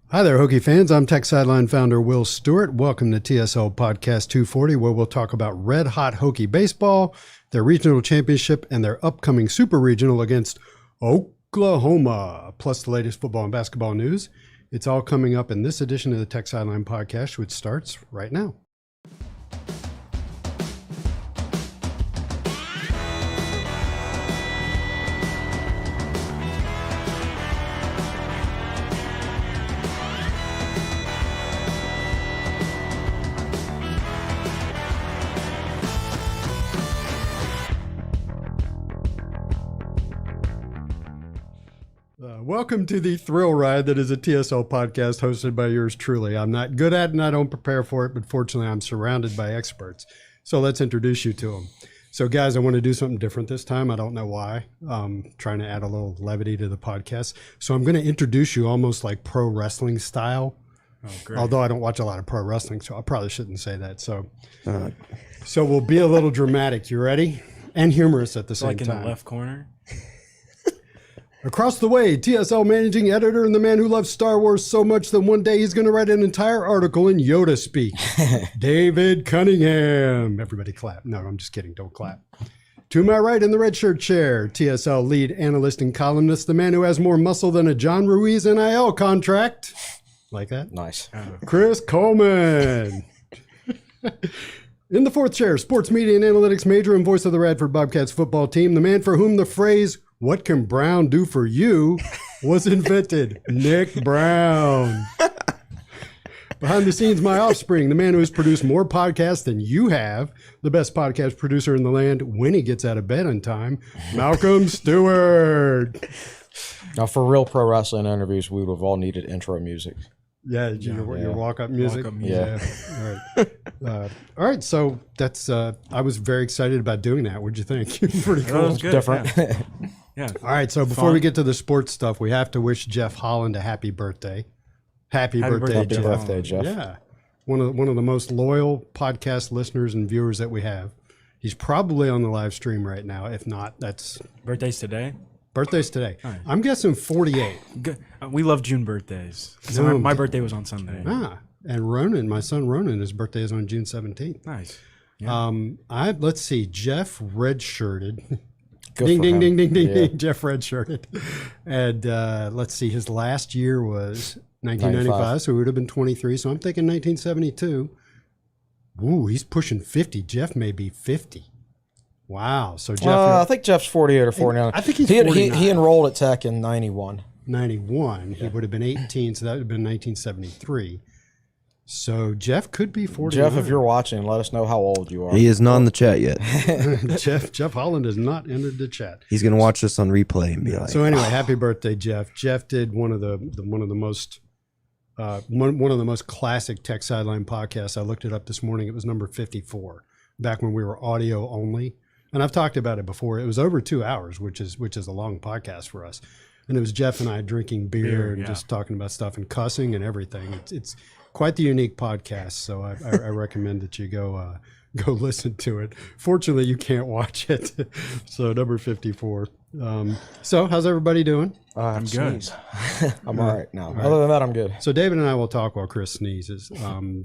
Hi there, Hokie fans. I'm Tech Sideline founder Will Stewart. Welcome to TSL Podcast 240, where we'll talk about red-hot Hokie baseball, their regional championship, and their upcoming super regional against Oklahoma, plus the latest football and basketball news. It's all coming up in this edition of the Tech Sideline Podcast, which starts right now. Welcome to the thrill ride that is a TSL podcast hosted by yours truly. I'm not good at it and I don't prepare for it, but fortunately I'm surrounded by experts. So let's introduce you to them. So guys, I want to do something different this time. I don't know why. Trying to add a little levity to the podcast. So I'm going to introduce you almost like pro wrestling style. Oh, great. Although I don't watch a lot of pro wrestling, so I probably shouldn't say that. So we'll be a little dramatic. You ready? And humorous at the same time. Like in the left corner? Across the way, TSL managing editor and the man who loves Star Wars so much that one day he's going to write an entire article in Yoda speak. David Cunningham. Everybody clap. No, I'm just kidding. Don't clap. To my right in the red shirt chair, TSL lead analyst and columnist, the man who has more muscle than a John Ruiz NIL contract. Like that? Nice. Chris Coleman. In the fourth chair, sports media and analytics major and voice of the Radford Bobcats football team, the man for whom the phrase, "What can Brown do for you?" was invented, Nick Brown. Behind the scenes, my offspring, the man who has produced more podcasts than you have, the best podcast producer in the land when he gets out of bed on time, Malcolm Stewart. Now, for real pro wrestling interviews, we would have all needed intro music. Yeah, your walk-up music? Walk-up music. Yeah. All right, so that's, I was very excited about doing that. What'd you think? Pretty cool. That was good. Different. Yeah. All right, so before we get to the sports stuff, we have to wish Jeff Holland a happy birthday. Happy birthday, Happy birthday, Jeff. Yeah. One of the most loyal podcast listeners and viewers that we have. He's probably on the live stream right now. If not, that's... Birthday's today? Birthday's today. Right. I'm guessing 48. Good. We love June birthdays. So No, my birthday was on Sunday. And Ronan, my son Ronan, his birthday is on June 17th. Nice. Yeah. Let's see, Jeff redshirted. Good ding, for ding, him. ding, ding, ding, Yeah. ding. Jeff redshirted. And let's see, his last year was 1995, so he would have been 23. So I'm thinking 1972. Ooh, he's pushing 50. Jeff may be 50. Wow. So Jeff, I think Jeff's 48 or 49. I think he's he 49. He enrolled at Tech in 91. 91. He would have been 18, so that would have been 1973. So Jeff could be 49. Jeff, if you're watching, let us know how old you are. He is not in the chat yet. Jeff Holland has not entered the chat. He's going to watch this on replay and be like, So anyway, happy birthday, Jeff. Jeff did one of the most classic Tech Sideline podcasts. I looked it up this morning. It was number 54, back when we were audio only. And I've talked about it before. It was over 2 hours, which is a long podcast for us. And it was Jeff and I drinking beer and just talking about stuff and cussing and everything. It's quite the unique podcast. So I recommend that you go listen to it. Fortunately, you can't watch it. So number 54. So how's everybody doing? I'm good. I'm all right now. Other than that, I'm good. So David and I will talk while Chris sneezes.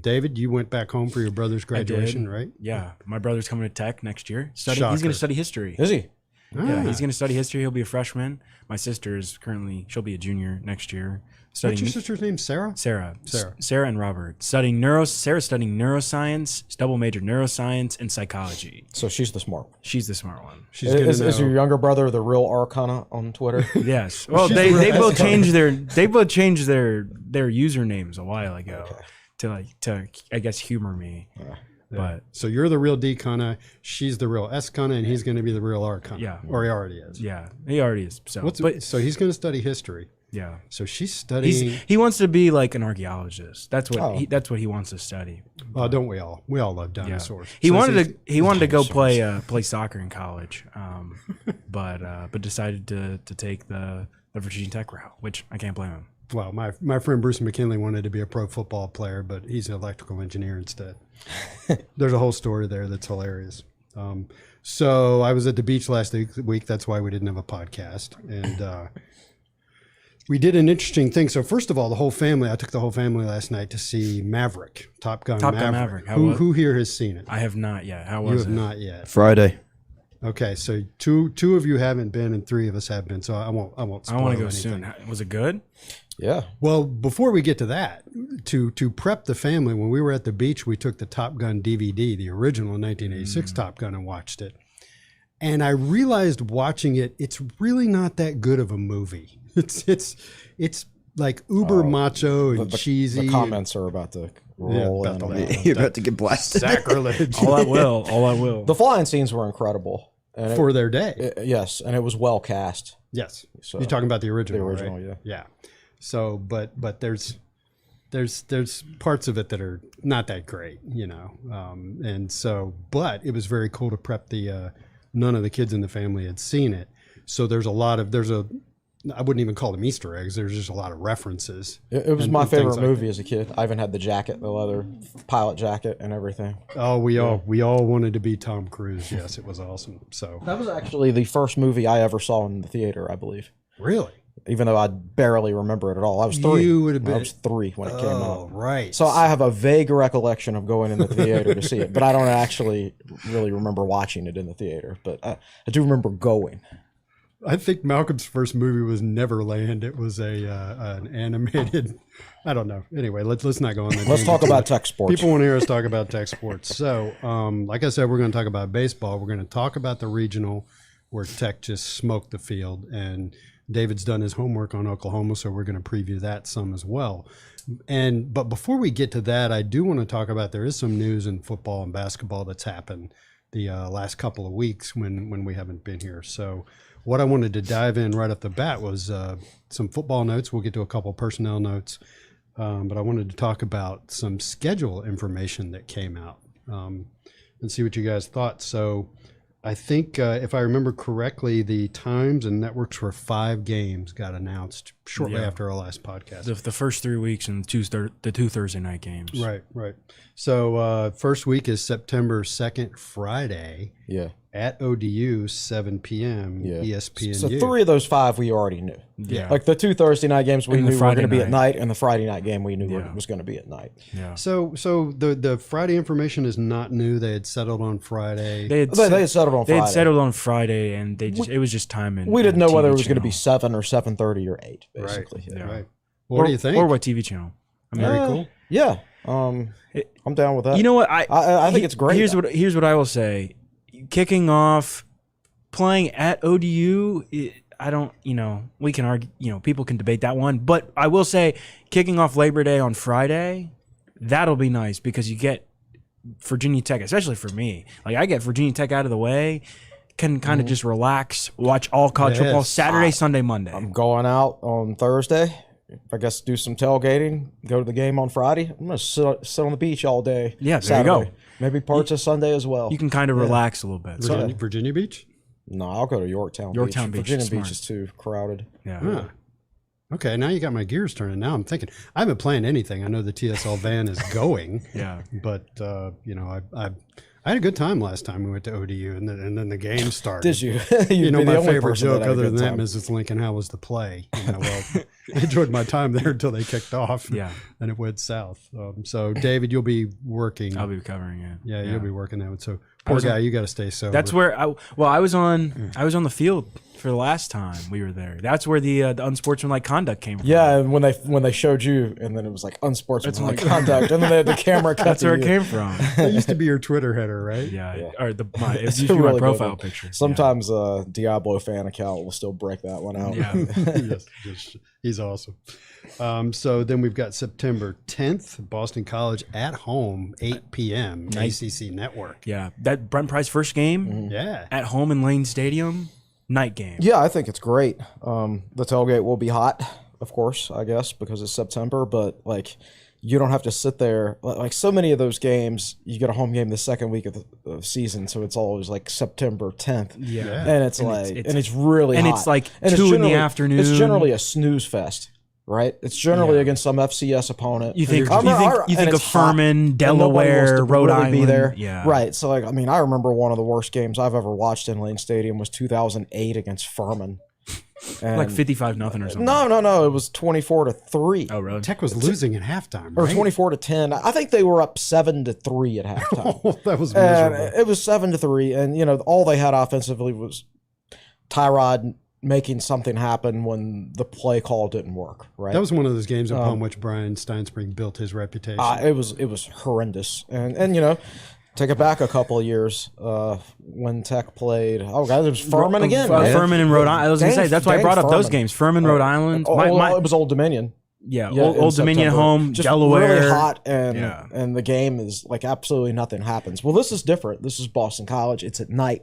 David, you went back home for your brother's graduation, right? Yeah. My brother's coming to Tech next year. He's Shocker. going to study history. Is he? Yeah, he's going to study history. He'll be a freshman. My sister is she'll be a junior next year. What's your sister's name? Sarah? Sarah and Robert. Sarah's studying neuroscience, double major neuroscience and psychology. So she's the smart one. she's the smart one. She's gonna Is know. your younger brother the real Arcana on Twitter? Yes. Well, they both changed their usernames a while ago to I guess humor me. But So you're the real D-Kana, she's the real S-Kana, and he's going to be the real R-Kana. Yeah. Or he already is. yeah, he already is. So So he's going to study history. yeah. So she's studying. He wants to be like an archaeologist. That's what Oh. that's what he wants to study. Oh, don't we all? We all love Yeah. dinosaurs. He So wanted to go dinosaurs. play soccer in college, but decided to take the Virginia Tech route, which I can't blame him. Well, my friend Bruce McKinley wanted to be a pro football player, but he's an electrical engineer instead. There's a whole story there that's hilarious. So I was at the beach last week. That's why we didn't have a podcast. And we did an interesting thing. So first of all, I took the whole family last night to see Maverick, Top Gun Maverick. Who here has seen it? I have not yet. How You was have it? not yet. Friday. Okay, so two of you haven't been, and 3 of us have been. So I won't. I Spoil want to go anything. soon. Was it good? Yeah. Well, before we get to that, to prep the family, when we were at the beach, we took the Top Gun DVD, the original 1986 Top Gun, and watched it. And I realized watching it, it's really not that good of a movie. It's like uber macho and cheesy. The comments are about to roll about in. to You're about to get blasted. Sacrilege. All I will. The flying scenes were incredible. And For their day. yes, and it was well cast. Yes. So- You're talking about the original. The original, right? yeah. Yeah. So, but there's parts of it that are not that great, and so, but it was very cool to prep none of the kids in the family had seen it. So I wouldn't even call them Easter eggs. There's just a lot of references. It was and my things favorite like movie as a kid. I even had the jacket, the leather pilot jacket and everything. Oh, we all wanted to be Tom Cruise. Yes, it was awesome. So That was actually the first movie I ever saw in the theater, I believe. really, Even though I barely remember it at all. I was 3. You would have been- I was 3 when it came oh out. right. So I have a vague recollection of going in the theater to see it, but I don't actually really remember watching it in the theater. But I do remember going. I think Malcolm's first movie was Neverland. It was an animated. I don't know. Anyway, let's not go on that. Let's talk about tech sports. People want to hear us talk about tech sports. So, like I said, we're going to talk about baseball. We're going to talk about the regional where Tech just smoked the field, and David's done his homework on Oklahoma, so we're going to preview that some as well. But before we get to that, I do want to talk about there is some news in football and basketball that's happened the last couple of weeks when we haven't been here. So what I wanted to dive in right off the bat was some football notes. We'll get to a couple personnel notes, but I wanted to talk about some schedule information that came out and see what you guys thought. So I think if I remember correctly, the times and networks for 5 games got announced shortly after our last podcast. The first 3 weeks and the 2 Thursday night games. Right. So first week is September 2nd, Friday. Yeah. At ODU, 7 p.m. Yeah. ESPNU. So 3 of those 5 we already knew. Yeah. Like the 2 Thursday night games we And the knew were Friday going to be at night. night, and the Friday night game we knew Yeah. was going to be at night. Yeah. So the Friday information is not new. They had settled on Friday. They had They settled on They Friday. had settled on Friday, and it was just time and We didn't know and whether TV it was going to be channel. 7 or 7:30 or 8, basically. Yeah. Right. What do you think? Or what TV channel? I mean, Very cool. Yeah. I'm down with that. You know what? I think it's great. Here's what I will say. Kicking off, playing at ODU. I don't. We can argue. People can debate that one, but I will say, kicking off Labor Day on Friday, that'll be nice because you get Virginia Tech, especially for me. Like I get Virginia Tech out of the way, can kind of just relax, watch all college football Yes. Saturday, Sunday, Monday. I'm going out on Thursday. I guess do some tailgating, go to the game on Friday. I'm going to sit on the beach all day. Yeah, there you Saturday. go. Maybe parts of Sunday as well. You can kind of relax a little bit. So, Virginia Beach? No, I'll go to Yorktown Yorktown Beach Virginia is Beach smart. is too crowded. yeah. Huh. Okay, now you got my gears turning. Now I'm thinking I haven't planned anything. I know the TSL van is going, Yeah. but I had a good time last time we went to ODU, and then the game started. Did you? My favorite joke other than that, Mrs. Lincoln, how was the play? Well, I enjoyed my time there until they kicked off. Yeah. And it went south. So, David, you'll be working. I'll be covering it. Yeah, you'll be working that one. So, poor guy, you got to stay sober. That's where I was on the field for the last time we were there. That's where the unsportsmanlike conduct came from. Yeah, and when they showed you, and then it was like unsportsmanlike conduct, and then they had the camera cut. That's where it you. came from. That used to be your Twitter header, right? Yeah. Or it used It's to a be my really good profile one. picture. Sometimes a Diablo fan account will still break that one out. Yeah. Yes, he's awesome. So then we've got September 10th, Boston College at home, 8 p.m. ACC Network. Yeah. That Brent Price first game Yeah. at home in Lane Stadium, night game. Yeah, I think it's great. The tailgate will be hot, of course, I guess, because it's September, but like you don't have to sit there. Like so many of those games, you get a home game the second week of the season, so it's always like September 10th. Yeah. And it's really and hot. it's like And 2 in the generally- afternoon. It's generally a snooze fest, right? It's generally against some FCS opponent. You think and of it's hot, Furman, and nobody wants Delaware, to Rhode really Island. be there. Yeah. Right. So like, I remember one of the worst games I've ever watched in Lane Stadium was 2008 against Furman. And Like 55-0 or something. No. It was 24-3. Oh, really? Tech was losing at halftime, Or right? 24-10. I think they were up 7-3 at halftime. Oh, that was And miserable. it was 7-3, and all they had offensively was Tyrod making something happen when the play call didn't work. Right. That was one of those games upon which Brian Steinspring built his reputation. It was horrendous, and take it back a couple of years when Tech played. Oh, guys, it was Furman again. Right? Furman and Rhode Island. I was going to say, that's why I brought up those games. Furman, Rhode Island. It was Old Dominion. Yeah, in Old Dominion September. home, Just Delaware. really hot, and the game is like absolutely nothing happens. Well, this is different. This is Boston College. It's at night.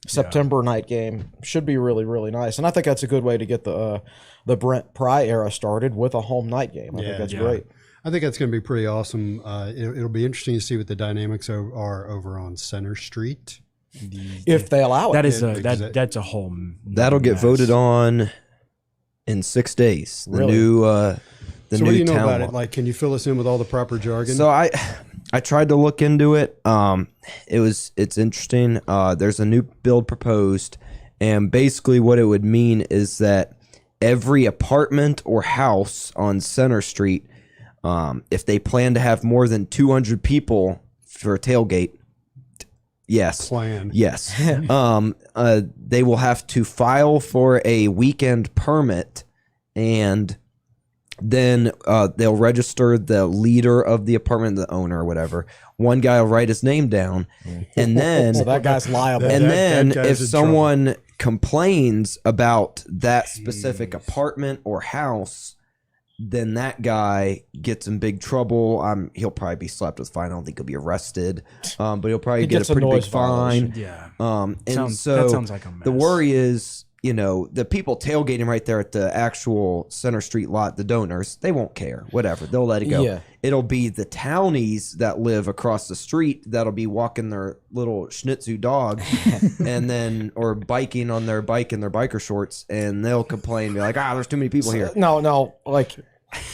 September night game should be really, really nice, and I think that's a good way to get the Brent Pry era started with a home night game. I think that's great. I think that's going to be pretty awesome. It'll be interesting to see what the dynamics are over on Center Street. If they allow it. That is that's a whole. That'll get mess. voted on in 6 days. The Really? new So new what do you know town about law. it? Like, can you fill us in with all the proper jargon? So I tried to look into it. It's interesting. There's a new bill proposed, and basically what it would mean is that every apartment or house on Center Street, if they plan to have more than 200 people for a tailgate, yes, they will have to file for a weekend permit, and then they'll register the leader of the apartment, the owner or whatever. One guy will write his name down, and then So that guy's liable. and then that guy's if in someone complains about that specific apartment or house, then that guy gets in big trouble. He'll probably be slapped with a fine. I don't think he'll be arrested, but he'll probably get gets a a pretty big noise violation. fine. Yeah. And That so sounds like a mess. the worry is, the people tailgating right there at the actual Center Street lot, the donors, they won't care. Whatever. They'll let it go. Yeah. It'll be the townies that live across the street that'll be walking their little Schnitzu dog or biking on their bike in their biker shorts, and they'll complain, be like, there's too many people here. No, like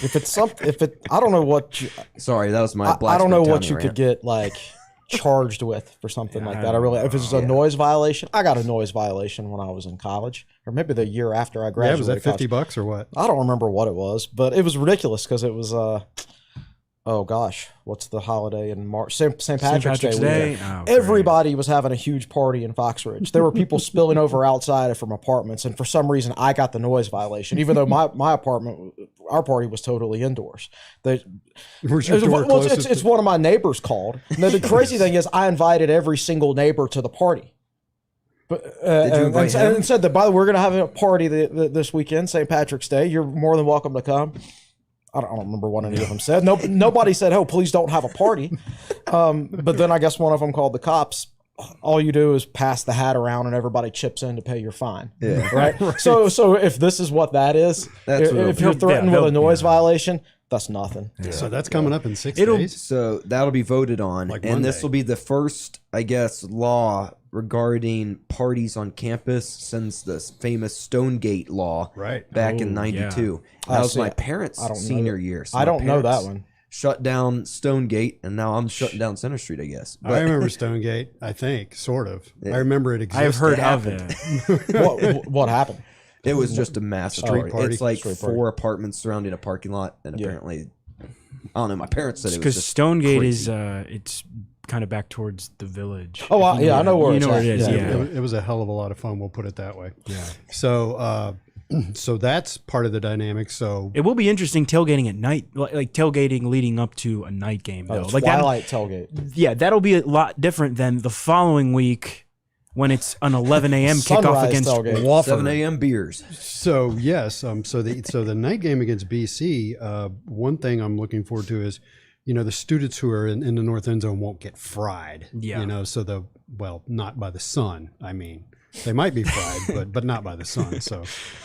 if it's I don't know what Sorry, that was my black. I don't know what you could get like charged with for something like that. If it's a noise violation, I got a noise violation when I was in college, or maybe the year after I yeah, graduated. was that $50 or what? I don't remember what it was, but it was ridiculous because it was oh gosh, what's the holiday in March? St. Patrick's Day. Day? Oh, great. Everybody was having a huge party in Fox Ridge. There were people spilling over outside from apartments, and for some reason, I got the noise violation, even though my apartment, our party was totally indoors. Was your door closest It's one of my neighbors called. Now, the crazy thing is, I invited every single neighbor to the party. But, and said that, by the way, we're going to have a party this weekend, St. Patrick's Day. You're more than welcome to come. I don't remember what any of them said. Nobody said, "Oh, please don't have a party." But then I guess one of them called the cops. All you do is pass the hat around, and everybody chips in to pay your fine. Yeah. Right. So if this is what that is, if you're threatened with a noise violation, that's nothing. Yeah. So that's coming up in 6 It'll- days. So that'll be voted on, Like and this Monday. will be the first, I guess, law regarding parties on campus since the famous Stonegate law Right. back in Oh, '92. I That was see. my parents' I don't know senior that. year. So I my don't know that parents one. Shut down Stonegate, and now I'm shutting down Center Street, I guess. I remember Stonegate, I think, sort of. I remember it existed. I have heard of happened. it. What happened? It was just a massive Street party. It's like Street party. 4 apartments surrounding a parking lot, and apparently, I don't know. My parents said it was Because just Stonegate crazy. is it's kind of back towards the village. Oh, I know where you it's know where at. it is. Yeah. Yeah. It was a hell of a lot of fun. We'll put it that way. Yeah. So, so that's part of the dynamic. So It will be interesting tailgating at night, like tailgating leading up to a night game though. Like that, Twilight tailgate. yeah, that'll be a lot different than the following week when it's an 11 a.m. kickoff Sunrise against tailgate. Wofford. 7 a.m. beers. So yes, so the night game against BC. One thing I'm looking forward to is, the students who are in the north end zone won't get fried. Yeah. So not by the sun. I mean, they might be fried, but not by the sun. So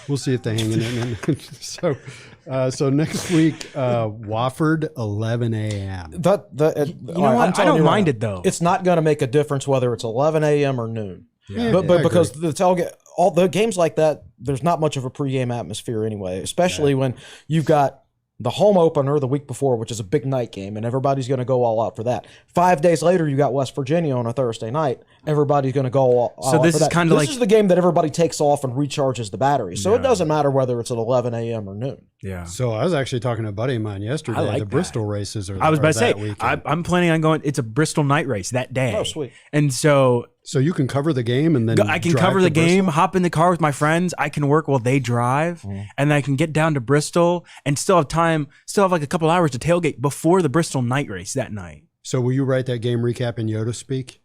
we'll see if they hang in it. So next week, Wofford, 11 a.m. You know what? I don't mind it though. It's not going to make a difference whether it's 11 a.m. or noon. Yeah. But I because agree. the tailgate, all the games like that, there's not much of a pregame atmosphere anyway, especially when you've got the home opener the week before, which is a big night game, and everybody's going to go all out for that. 5 days later, you got West Virginia on a Thursday night. Everybody's going to go all out for that. So this is kind of like... This is the game that everybody takes off and recharges the battery. So it doesn't matter whether it's at 11 a.m. or noon. Yeah. So I was actually talking to a buddy of mine yesterday. I like the that. Bristol races are I was about to say, weekend. I'm planning on going. It's a Bristol night race that day. Oh, sweet. And so So you can cover the game and then I can drive cover to the game, Bristol? hop in the car with my friends. I can work while they drive, and then I can get down to Bristol and still have time, still have like a couple hours to tailgate before the Bristol night race that night. So will you write that game recap in Yoda speak?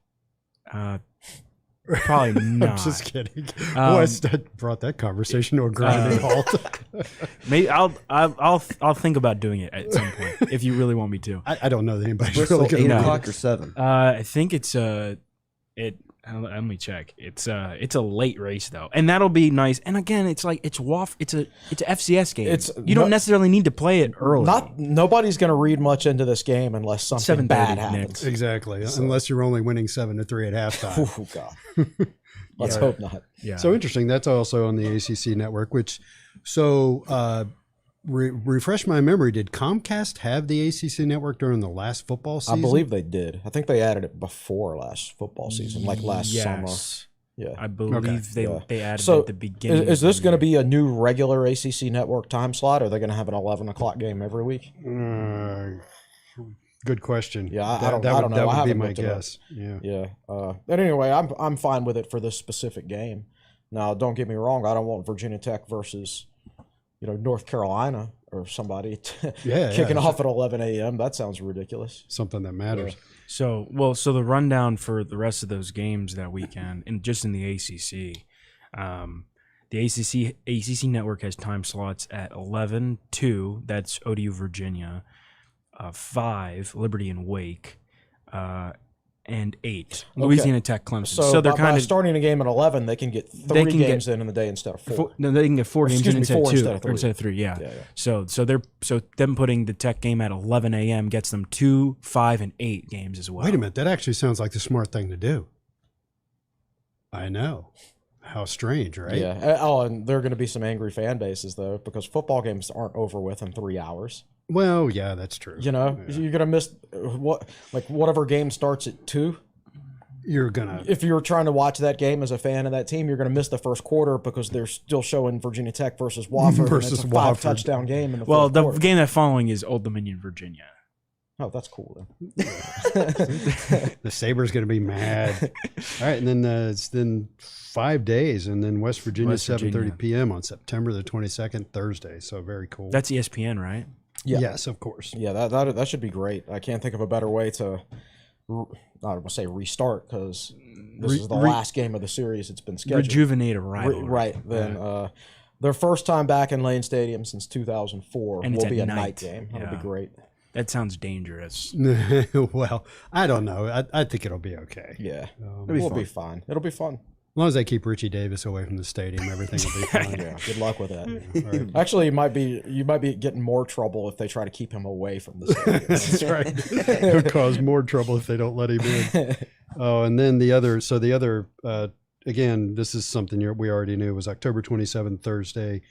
Probably not. I'm just kidding. Boy, I brought that conversation to a grinding halt. Maybe I'll think about doing it at some point if you really want me to. I don't know that anybody's Bristol, really 8 going to o'clock or 7? I think it's let me check. It's a late race though, and that'll be nice. And again, it's like it's a FCS game. You don't necessarily need to play it early. Nobody's going to read much into this game unless something 7:30 bad happens. Exactly. Unless you're only winning 7-3 at halftime. Oh God. Let's hope not. Yeah. So interesting. That's also on the ACC network, refresh my memory. Did Comcast have the ACC network during the last football season? I believe they did. I think they added it before last football season, like last summer. Yeah. I believe they added So it at the beginning. is this going to be a new regular ACC network time slot, or are they going to have an 11 o'clock game every week? Good question. Yeah, I don't know. That I would be haven't my looked it up. guess. Yeah. Yeah. But anyway, I'm fine with it for this specific game. Now, don't get me wrong. I don't want Virginia Tech versus, North Carolina or somebody kicking off at 11 a.m. That sounds ridiculous. Something that matters. So the rundown for the rest of those games that weekend, and just in the ACC, the ACC network has time slots at 11, 2, that's ODU Virginia, 5, Liberty and Wake, and 8, Louisiana Tech Clemson. So they're by starting a game at 11, they can get 3 games in the day instead of 4. No, they can get 4 games in instead of 2 instead of 3. Yeah. Yeah. So them putting the Tech game at 11 a.m. gets them 2, 5, and 8 games as well. Wait a minute. That actually sounds like the smart thing to do. I know. How strange, right? Yeah. Oh, and there are going to be some angry fan bases, though, because football games aren't over with in 3 hours. Well, yeah, that's true. You're going to miss whatever game starts at 2. You're gonna. If you're trying to watch that game as a fan of that team, you're going to miss the first quarter because they're still showing Virginia Tech versus Wofford. And it's a 5-touchdown game in the fourth the quarter. game that following is Old Dominion, Virginia. Oh, that's cool then. The Sabres going to be mad. All right, and then it's 5 days, and then West Virginia, 7:30 p.m. on September the 22nd, Thursday. So very cool. That's ESPN, right? Yeah. Yes, of course. Yeah, that should be great. I can't think of a better way to, I don't want to say restart because this is the last game of the series. It's been scheduled. Rejuvenate a rivalry. Right. Then their first time back in Lane Stadium since 2004 And it's will be at a night. night game. That'll be great. That sounds dangerous. Well, I don't know. I think it'll be okay. Yeah. It'll be fine. It'll be fun. As long as they keep Richie Davis away from the stadium, everything will be fine. Yeah. Good luck with that. Right. Actually, you might be getting more trouble if they try to keep him away from the stadium. That's right. It'll cause more trouble if they don't let him in. Oh, and then the other, again, this is something we already knew, was October 27th, Thursday,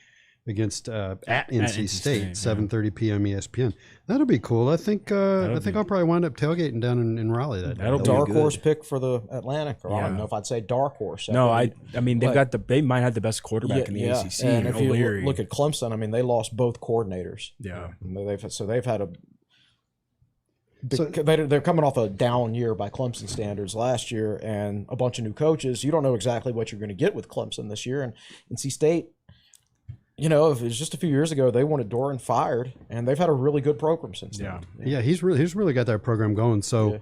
against at NC State, 7:30 p.m. ESPN. That'll be cool. I think I'll probably wind up tailgating down in Raleigh that day. That'll be Dark good. horse pick for the Atlantic, or I don't know if I'd say dark horse. No, I mean they might have the best quarterback in the ACC. And if O'Leary. you look at Clemson, I mean they lost both coordinators. Yeah, they've had a. They're coming off a down year by Clemson standards last year, and a bunch of new coaches. You don't know exactly what you're going to get with Clemson this year, and NC State. If it was just a few years ago, they wanted Doran fired, and they've had a really good program since then. Yeah, he's really got that program going. So,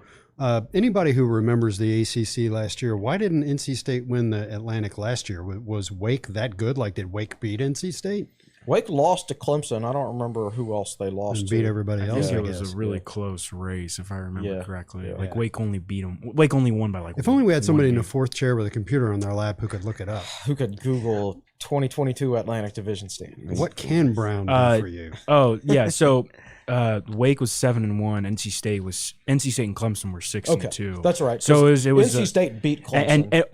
anybody who remembers the ACC last year, why didn't NC State win the Atlantic last year? Was Wake that good? Like, did Wake beat NC State? Wake lost to Clemson. I don't remember who else they lost And to. beat everybody I else. think I it was guess. a really close race, if I remember correctly. Yeah. Like Wake only beat them. Wake only won by like. If only we had somebody in one the fourth chair with a computer on their lap who could look it up. Who could Google 2022 Atlantic Division standings? What can Brown do for you? Oh yeah, so Wake was 7-1. NC State and Clemson were 6-2. That's right. So it was NC State beat Clemson. and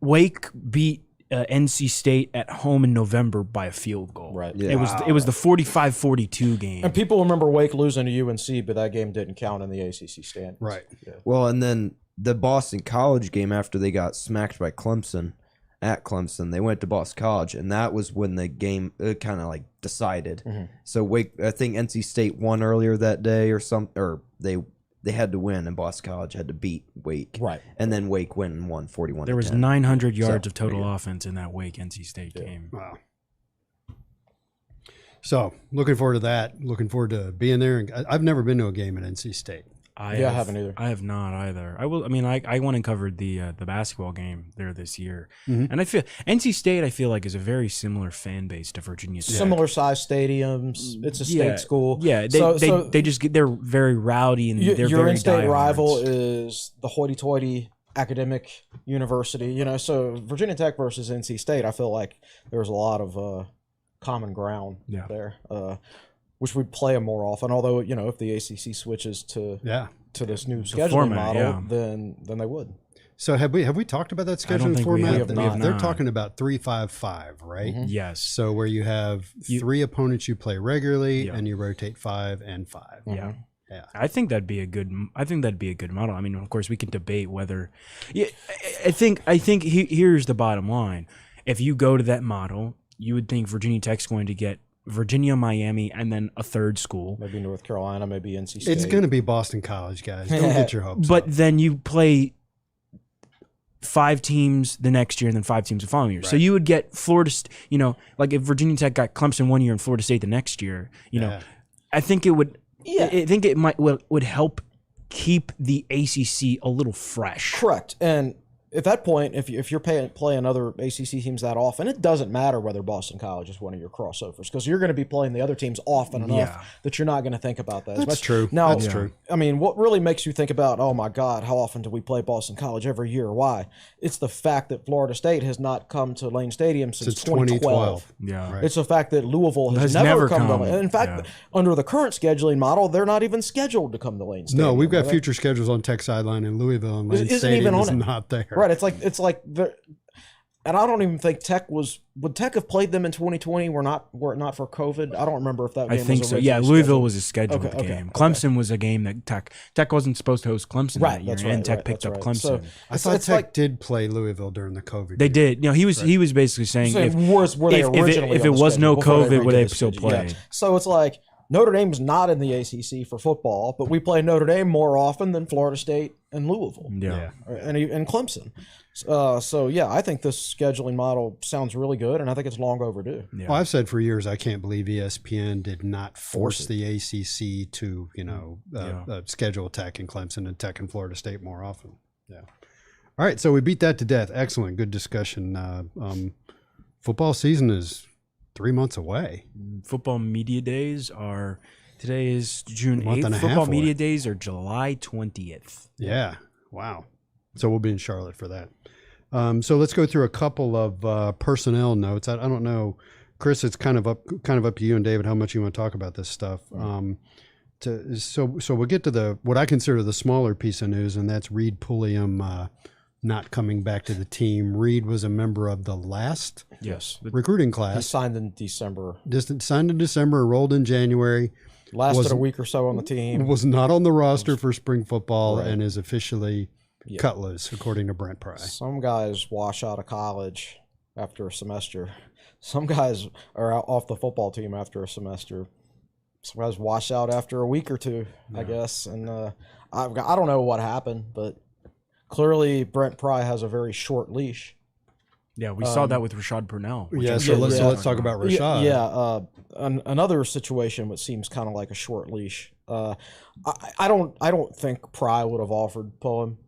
Wake beat NC State at home in November by a field goal. Right. Yeah. It was the 45-42 game. And people remember Wake losing to UNC, but that game didn't count in the ACC standings. Right. Yeah. Well, and then the Boston College game after they got smacked by Clemson at Clemson, they went to Boston College, and that was when the game kind of like decided. So Wake, I think NC State won earlier that day or they had to win, and Boston College had to beat Wake. Right. And then Wake went and won 41. There was 900 yards of total offense in that Wake NC State game. Wow. So looking forward to that. Looking forward to being there. I've never been to a game at NC State. I haven't either. I have not either. I will. I mean, I went and covered the basketball game there this year, and I feel NC State. I feel like is a very similar fan base to Virginia Tech. Similar size stadiums. It's a state school. Yeah, they just get they're very rowdy and they're your very in-state diehards. rival is the hoity-toity academic university. You know, so Virginia Tech versus NC State. I feel like there's a lot of common ground there. Which would play them more often. Although, you know, if the ACC switches to this new scheduling format, model, then they would. So have we talked about that I don't scheduling think we format? have not. They're talking about 3-5-5, right? Yes. So where you have three opponents you play regularly, and you rotate 5 and 5. Yeah. I think that'd be a good model. I mean, of course, we can debate whether. Yeah, I think here's the bottom line. If you go to that model, you would think Virginia Tech's going to get Virginia, Miami, and then a third school. Maybe North Carolina, maybe NC State. It's going to be Boston College, guys. Don't get your hopes But up. then you play 5 teams the next year and then 5 teams the following year. So you would get Florida, like if Virginia Tech got Clemson one year and Florida State the next year, I think it would. Yeah. I think it would help keep the ACC a little fresh. Correct. And at that point, if you're playing other ACC teams that often, it doesn't matter whether Boston College is one of your crossovers because you're going to be playing the other teams often enough that you're not going to think about that as much. That's true. Now, That's true. I mean, what really makes you think about, oh my God, how often do we play Boston College every year? Why? It's the fact that Florida State has not come to Lane Stadium since 2012. Yeah. Right. It's the fact that Louisville has never come to Lane. In fact, under the current scheduling model, they're not even scheduled to come to Lane Stadium. No, we've got future schedules on Tech Sideline in Louisville, and Lane Stadium is not there. Right. It's like and I don't even think would Tech have played them in 2020 were it not for COVID? I don't remember if that game I think was so. originally Yeah, Louisville scheduled. was a scheduled game. Clemson was a game that Tech wasn't supposed to host Clemson that year, and Tech picked up Clemson. So, I thought Tech did play Louisville during the COVID. They did. He was basically saying if it was no COVID, would they still play? Yeah. So it's like Notre Dame's not in the ACC for football, but we play Notre Dame more often than Florida State and Louisville. Yeah. And Clemson. So yeah, I think this scheduling model sounds really good, and I think it's long overdue. Yeah. Well, I've said for years I can't believe ESPN did not force the ACC to schedule Tech and Clemson and Tech and Florida State more often. Yeah. All right, so we beat that to death. Excellent, good discussion. Football season is 3 months away. Football media days are today is June 8th. Football media days are July 20th. Yeah. Wow. So we'll be in Charlotte for that. So let's go through a couple of personnel notes. I don't know, Chris. It's kind of up to you and David how much you want to talk about this stuff. So we'll get to what I consider the smaller piece of news, and that's Reed Pulliam not coming back to the team. Reed was a member of the last recruiting class. He signed in December. Signed in December, enrolled in January. Lasted a week or so on the team. Was not on the roster for spring football and is officially cut loose, according to Brent Pry. Some guys wash out of college after a semester. Some guys are out off the football team after a semester. Some guys wash out after a week or two, I guess. And I don't know what happened, but clearly Brent Pry has a very short leash. Yeah, we saw that with Rashad Purnell. So let's talk about Rashad. Another situation which seems kind of like a short leash. I don't think Pry would have offered Pulliam.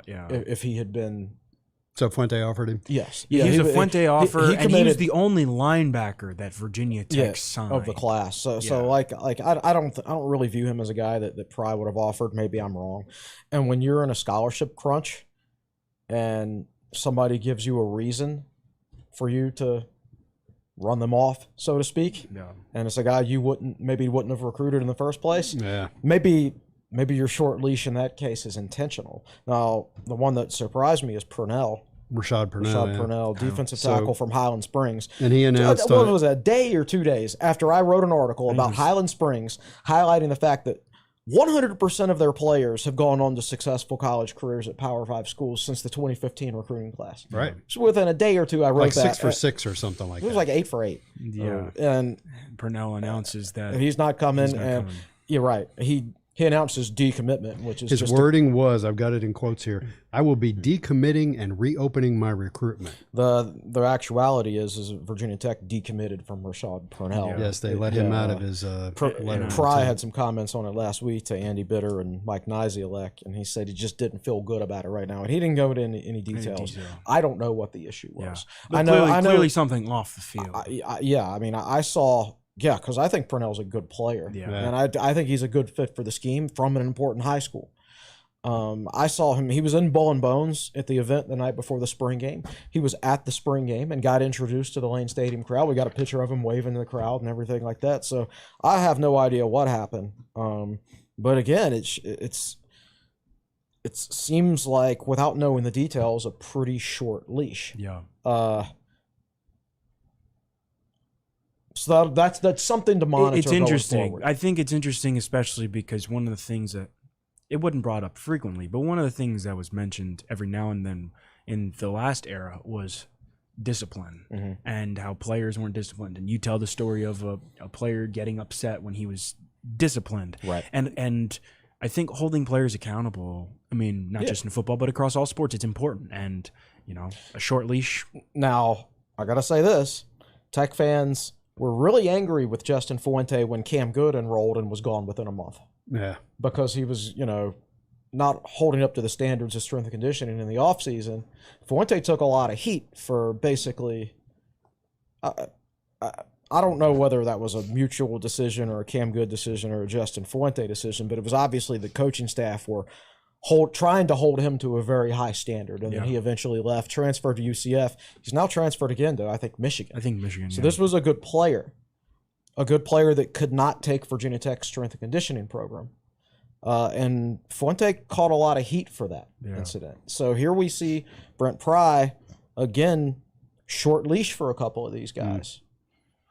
If he had been. So Fuente offered him? Yes. Yeah, he was a Fuente offer, and he was the only linebacker that Virginia Tech signed. Of the class. So I don't really view him as a guy that Pry would have offered. Maybe I'm wrong. And when you're in a scholarship crunch and somebody gives you a reason for you to run them off, so to speak, and it's a guy you wouldn't have recruited in the first place, maybe your short leash in that case is intentional. Now, the one that surprised me is Purnell. Rashad Purnell. Rashad yeah. Purnell, defensive So- tackle from Highland Springs. And he announced What on was it, a day or 2 days after I wrote an article about Highland Springs, highlighting the fact that 100% of their players have gone on to successful college careers at Power 5 schools since the 2015 recruiting class. right, So within a day or two, I wrote like that. 6 for 6 or something like It was that. like 8 for 8. Yeah. And Purnell announces that he's not coming. not and coming. you're right. He announced his decommitment, which is His just wording was, I've got it in quotes here, I will be decommitting and reopening my recruitment. the actuality is Virginia Tech decommitted from Rashad Purnell. Yeah. Yes, they let him out of his letter. Pry had some comments on it last week to Andy Bitter and Mike Nizialek, and he said he just didn't feel good about it right now, and he didn't go into any details. detail. I don't know what the issue Yeah. was. But I know. clearly something off the field. I mean, I saw. Yeah, because I think Purnell's a good player, Yeah. and I think he's a good fit for the scheme from an important high school. I saw him. He was in Bull and Bones at the event the night before the spring game. He was at the spring game and got introduced to the Lane Stadium crowd. We got a picture of him waving to the crowd and everything like that. So I have no idea what happened. But again, it seems like, without knowing the details, a pretty short leash. Yeah. So that's something to monitor. It's going interesting. forward. I think it's interesting, especially because one of the things that it wasn't brought up frequently, but one of the things that was mentioned every now and then in the last era was discipline and how players weren't disciplined. And you tell the story of a player getting upset when he was disciplined. Right. And I think holding players accountable, I mean, not just in football, but across all sports, it's important. And, a short leash. Now, I got to say this. Tech fans were really angry with Justin Fuente when Cam Good enrolled and was gone within a month Yeah. because he was, not holding up to the standards of strength and conditioning in the offseason. Fuente took a lot of heat for basically I don't know whether that was a mutual decision or a Cam Good decision or a Justin Fuente decision, but it was obviously the coaching staff were trying to hold him to a very high standard, and then he eventually left, transferred to UCF. He's now transferred again to, I think, Michigan. So This was a good player that could not take Virginia Tech's strength and conditioning program. And Fuente caught a lot of heat for that incident. So here we see Brent Pry, again, short leash for a couple of these guys.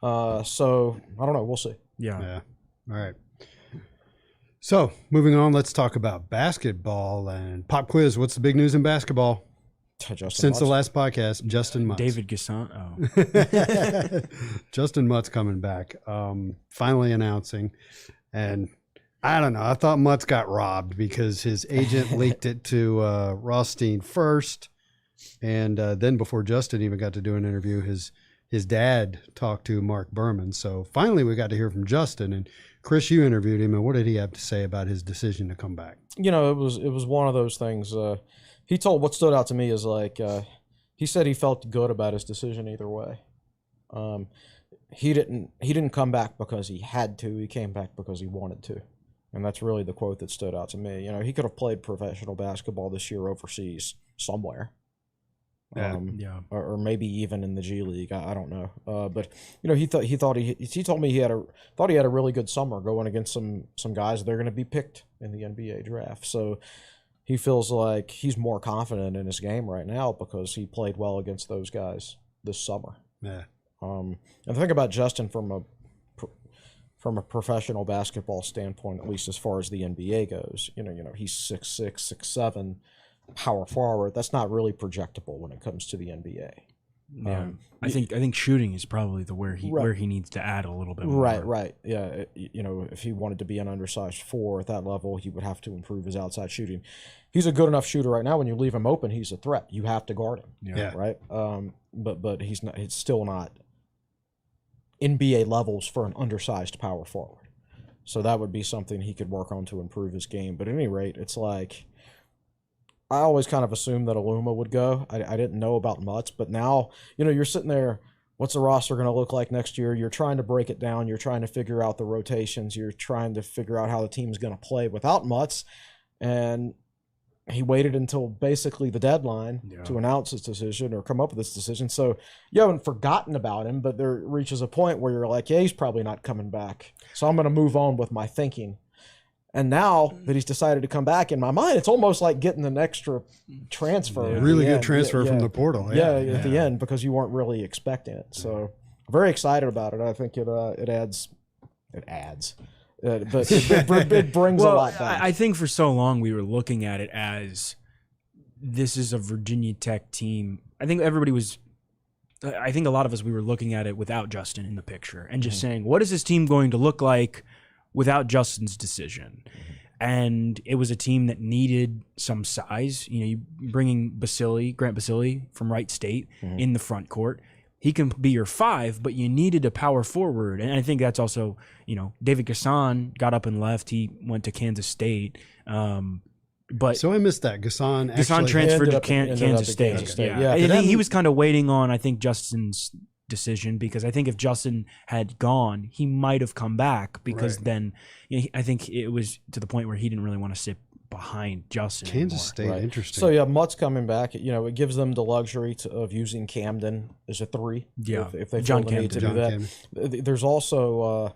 So, I don't know. We'll see. Yeah. All right. So, moving on, let's talk about basketball and pop quiz. What's the big news in basketball? Since the last podcast, Justin Mutz. David Gasson. Justin Mutz coming back, finally announcing. And I don't know. I thought Mutz got robbed because his agent leaked it to Rothstein first. And then before Justin even got to do an interview, his dad talked to Mark Berman. So finally we got to hear from Justin. And Chris, you interviewed him. And what did he have to say about his decision to come back? It was one of those things. He told, what stood out to me is he said he felt good about his decision either way. He didn't come back because he had to. He came back because he wanted to. And that's really the quote that stood out to me. He could have played professional basketball this year overseas somewhere. Or maybe even in the G League. I don't know. But he told me he thought he had a really good summer going against some guys that are going to be picked in the NBA draft. So he feels like he's more confident in his game right now because he played well against those guys this summer. Yeah. And the thing about Justin from a professional basketball standpoint, at least as far as the NBA goes, he's 6'6", 6'7", power forward. That's not really projectable when it comes to the NBA. Yeah, I think shooting is probably where he needs to add a little bit more. Right. Yeah, if he wanted to be an undersized 4 at that level, he would have to improve his outside shooting. He's a good enough shooter right now. When you leave him open, he's a threat. You have to guard him. Yeah. Right. But he's not. It's still not NBA levels for an undersized power forward. So that would be something he could work on to improve his game. But at any rate, it's like, I always kind of assumed that Aluma would go. I didn't know about Mutz, but now, you're sitting there, what's the roster going to look like next year? You're trying to break it down. You're trying to figure out the rotations. You're trying to figure out how the team's going to play without Mutz. And he waited until basically the deadline to announce his decision or come up with this decision. So you haven't forgotten about him, but there reaches a point where you're like, yeah, he's probably not coming back. So I'm going to move on with my thinking. And now that he's decided to come back, in my mind, it's almost like getting an extra transfer. at Really the good end. transfer from the portal. At the end, because you weren't really expecting it. So very excited about it. I think it adds, but it brings a lot back. I think for so long we were looking at it as this is a Virginia Tech team. I think a lot of us, we were looking at it without Justin in the picture and just saying, what is this team going to look like without Justin's decision? And it was a team that needed some size. You bringing Grant Basili from Wright State in the front court. He can be your 5, but you needed a power forward. And I think that's also, David Gasson got up and left. He went to Kansas State. But so I missed that. Gasson transferred to Kansas State. Yeah. He was kind of waiting on, I think, Justin's decision, because I think if Justin had gone, he might have come back, because then I think it was to the point where he didn't really want to sit behind Justin Kansas anymore. State, interesting. So Mutt's coming back. It gives them the luxury of using Camden as a 3. Yeah, if they John feel the need to do Camden. that. There's also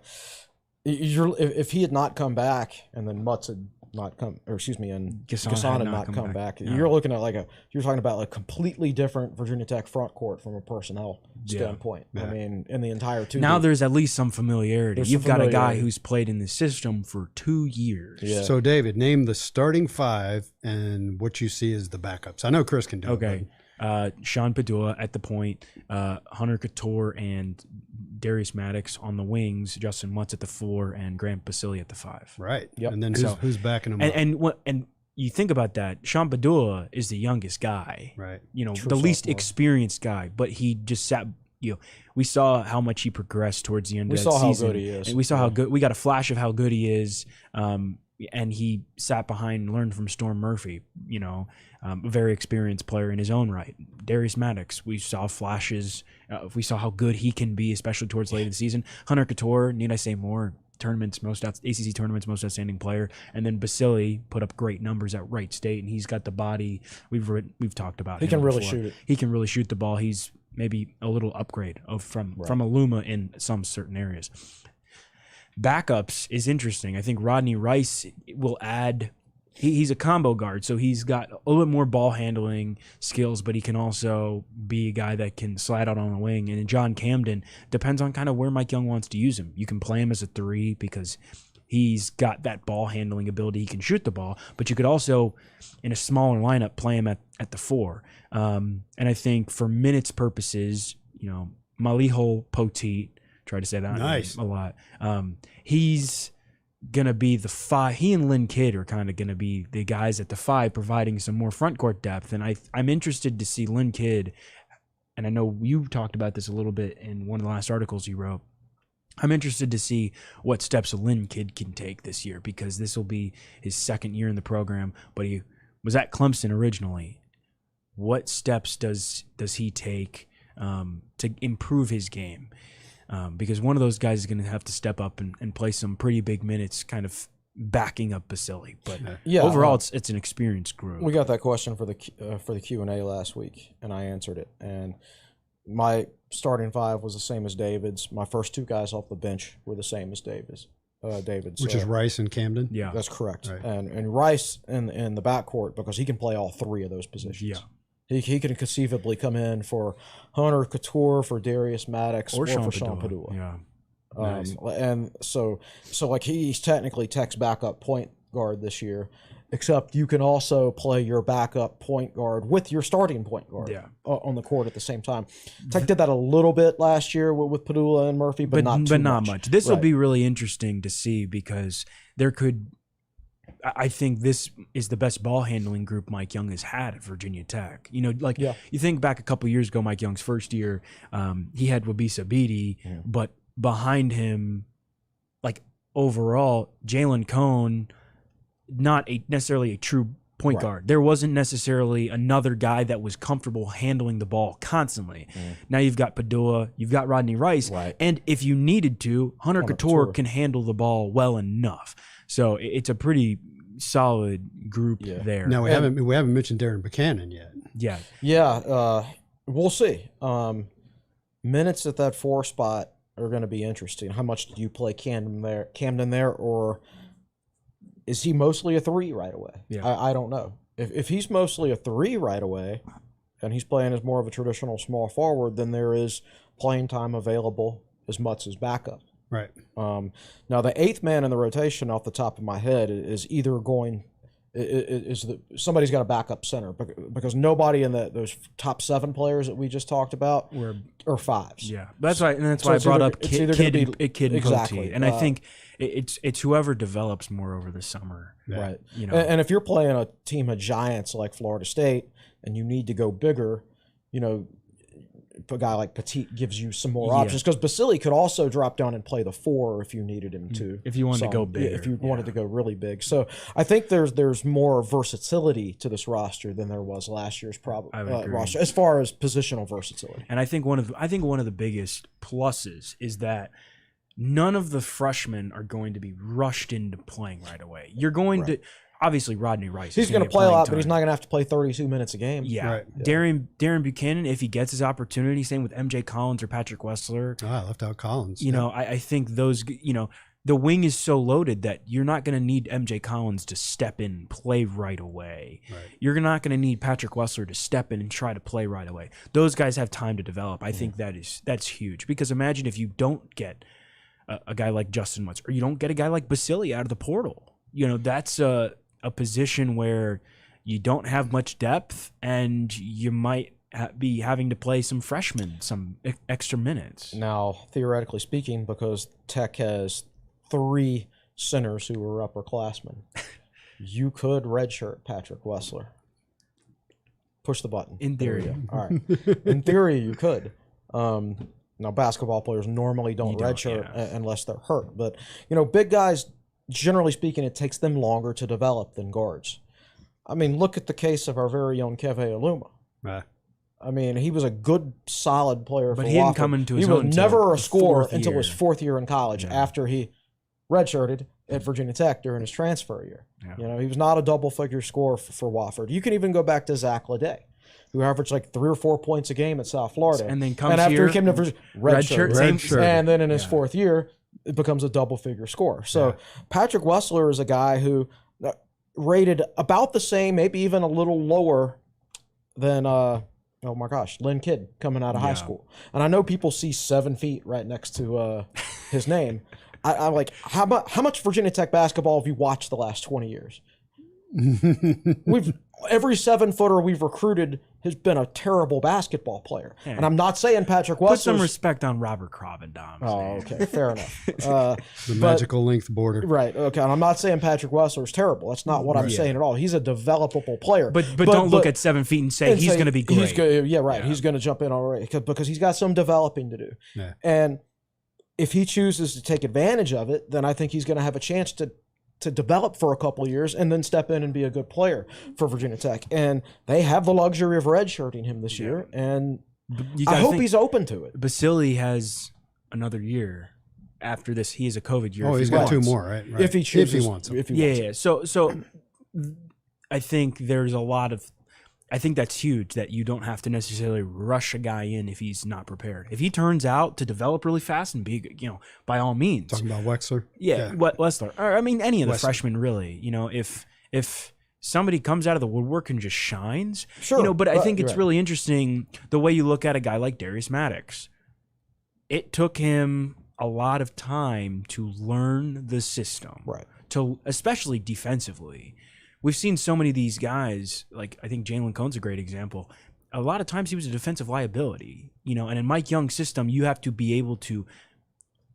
if he had not come back, and then Mutt's had not come, or excuse me, and Gasson had not come back. No. You're looking at you're talking about a completely different Virginia Tech front court from a personnel standpoint. Yeah. I mean, in the entire 2. Now there's at least some familiarity. There's You've some got a guy familiarity. who's played in the system for 2 years. Yeah. So David, name the starting 5 and what you see as the backups. I know Chris can do it. Okay. Sean Padua at the point, Hunter Couture and Darius Maddox on the wings, Justin Mutz at the 4, and Grant Basili at the 5. Right. Yep. And then who's backing him up? And you think about that, Sean Padua is the youngest guy. Right. The least sophomore. experienced guy, but he just sat. We saw how much he progressed towards the end of the season. We saw how good he is. And we saw how good. We got a flash of how good he is. And he sat behind and learned from Storm Murphy, a very experienced player in his own right. Darius Maddox, we saw flashes. We saw how good he can be, especially towards late in the season. Hunter Couture, need I say more? ACC tournaments, most outstanding player. And then Basili put up great numbers at Wright State, and he's got the body. We've talked about. He him can really before. shoot it. He can really shoot the ball. He's maybe a little upgrade from Aluma in some certain areas. Backups is interesting. I think Rodney Rice will add. He's a combo guard, so he's got a little bit more ball handling skills, but he can also be a guy that can slide out on the wing. And John Camden depends on kind of where Mike Young wants to use him. You can play him as a 3 because he's got that ball handling ability. He can shoot the ball, but you could also, in a smaller lineup, play him at the 4. And I think for minutes purposes, Maliho Poteet, try to say that nice a lot. He's gonna be the 5. He and Lynn Kidd are kind of gonna be the guys at the 5, providing some more front court depth. And I'm interested to see Lynn Kidd. And I know you talked about this a little bit in one of the last articles you wrote. I'm interested to see what steps Lynn Kidd can take this year, because this will be his 2nd year in the program. But he was at Clemson originally. What steps does he take to improve his game? Because one of those guys is going to have to step up and play some pretty big minutes, kind of backing up Basili. But overall, it's an experienced group. We got that question for the Q&A last week, and I answered it. And my starting 5 was the same as David's. My first 2 guys off the bench were the same as David's. Which is Rice and Camden. Yeah, that's correct. Right. And Rice in the backcourt, because he can play all 3 of those positions. Yeah. He can conceivably come in for Hunter Couture, for Darius Maddox, or for Sean Padua. Yeah. Nice. And so he's technically Tech's backup point guard this year, except you can also play your backup point guard with your starting point guard on the court at the same time. Tech did that a little bit last year with Padula and Murphy, but not much. This will be really interesting to see, because I think this is the best ball handling group Mike Young has had at Virginia Tech. You think back a couple years ago, Mike Young's first year, he had Wabisa Beatty, but behind him, overall, Jalen Cone, not necessarily a true point guard. There wasn't necessarily another guy that was comfortable handling the ball constantly. Now you've got Padua, you've got Rodney Rice, and if you needed to, Hunter Couture can handle the ball well enough. So it's a pretty solid group there. Now we haven't mentioned Darren Buchanan yet. Yeah. We'll see. Minutes at that 4 spot are going to be interesting. How much do you play Camden there, or is he mostly a 3 right away? Yeah. I don't know. If he's mostly a 3 right away, and he's playing as more of a traditional small forward, then there is playing time available as much as backup. Right. Now the 8th man in the rotation, off the top of my head, is either going somebody's got a backup center, because nobody in those top 7 players that we just talked about are 5s. Yeah, that's why, and that's why I brought up Kid and Hokie. And I think it's whoever develops more over the summer, right? You know, and if you're playing a team of giants like Florida State and you need to go bigger, you know, a guy like Petit gives you some more options, because Basili could also drop down and play the 4 if you needed him to. If you wanted to go big, if you wanted to go really big. So I think there's more versatility to this roster than there was last year's roster as far as positional versatility. And I think one of the biggest pluses is that none of the freshmen are going to be rushed into playing right away. You're going to. Obviously, Rodney Rice. He's going to play a lot, but he's not going to have to play 32 minutes a game. Yeah. Right. Darren Buchanan, if he gets his opportunity, same with MJ Collins or Patrick Wessler. Oh, I left out Collins. You know, I think those, you know, the wing is so loaded that you're not going to need MJ Collins to step in and play right away. Right. You're not going to need Patrick Wessler to step in and try to play right away. Those guys have time to develop. I think that's huge, because imagine if you don't get a guy like Justin Woods, or you don't get a guy like Basili out of the portal. You know, that's a position where you don't have much depth, and you might be having to play some freshmen some extra minutes. Now, theoretically speaking, because Tech has 3 centers who were upperclassmen, you could redshirt Patrick Wessler. Push the button. In theory. All right. In theory, you could. Now, basketball players normally don't redshirt unless they're hurt. But, you know, big guys, generally speaking, it takes them longer to develop than guards. I mean, look at the case of our very own Keve Aluma. I mean, he was a good, solid player for Wofford. But he didn't come into his own. He was never a scorer until his 4th year in college, after he redshirted at Virginia Tech during his transfer year. Yeah. You know, he was not a double-figure scorer for Wofford. You can even go back to Zach Leday, who averaged like 3 or 4 points a game at South Florida. And then comes after here, he came to Virginia, redshirt. And then in his 4th year, it becomes a double-figure score. So Patrick Wessler is a guy who rated about the same, maybe even a little lower than, Lynn Kidd coming out of high school. And I know people see 7 feet right next to his name. I'm like, how much Virginia Tech basketball have you watched the last 20 years? Every 7-footer we've recruited has been a terrible basketball player. Yeah. And I'm not saying Patrick Wessler. Put some respect on Robert Crovendom. Oh, okay. Fair enough. The magical length border. Right. Okay. And I'm not saying Patrick Wessler is terrible. That's not what I'm saying at all. He's a developable player. But don't look at 7 feet and say he's going to be great. He's going to jump in already, because he's got some developing to do. Yeah. And if he chooses to take advantage of it, then I think he's going to have a chance to develop for a couple of years and then step in and be a good player for Virginia Tech. And they have the luxury of redshirting him this year, and I hope he's open to it. Basili has another year after this. He has a COVID year. Oh, he's got 2 more, right? If he chooses. If he wants them. Yeah. So I think there's a lot of... I think that's huge, that you don't have to necessarily rush a guy in if he's not prepared. If he turns out to develop really fast and be, you know, by all means. Talking about Wexler? Yeah. Wessler. Or, I mean, any of the freshmen, really. You know, if somebody comes out of the woodwork and just shines, you know, but I think it's really interesting the way you look at a guy like Darius Maddox. It took him a lot of time to learn the system. Right. Especially defensively. We've seen so many of these guys, like I think Jalen Cohn's a great example. A lot of times he was a defensive liability, you know, and in Mike Young's system, you have to be able to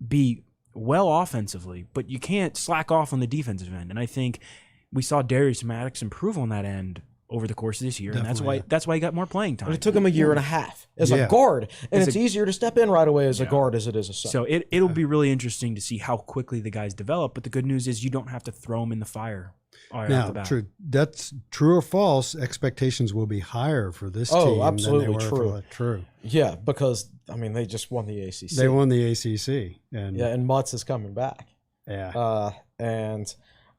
be well offensively, but you can't slack off on the defensive end. And I think we saw Darius Maddox improve on that end over the course of this year, and that's why he got more playing time. But it took him a year and a half as a guard, and it's easier to step in right away as a guard as it is a center. So it'll be really interesting to see how quickly the guys develop, but the good news is you don't have to throw them in the fire. Now, that's true or false. Expectations will be higher for this team absolutely than they were true. Yeah, because I mean they just won the ACC. They won the ACC, and Mutz is coming back. Yeah, and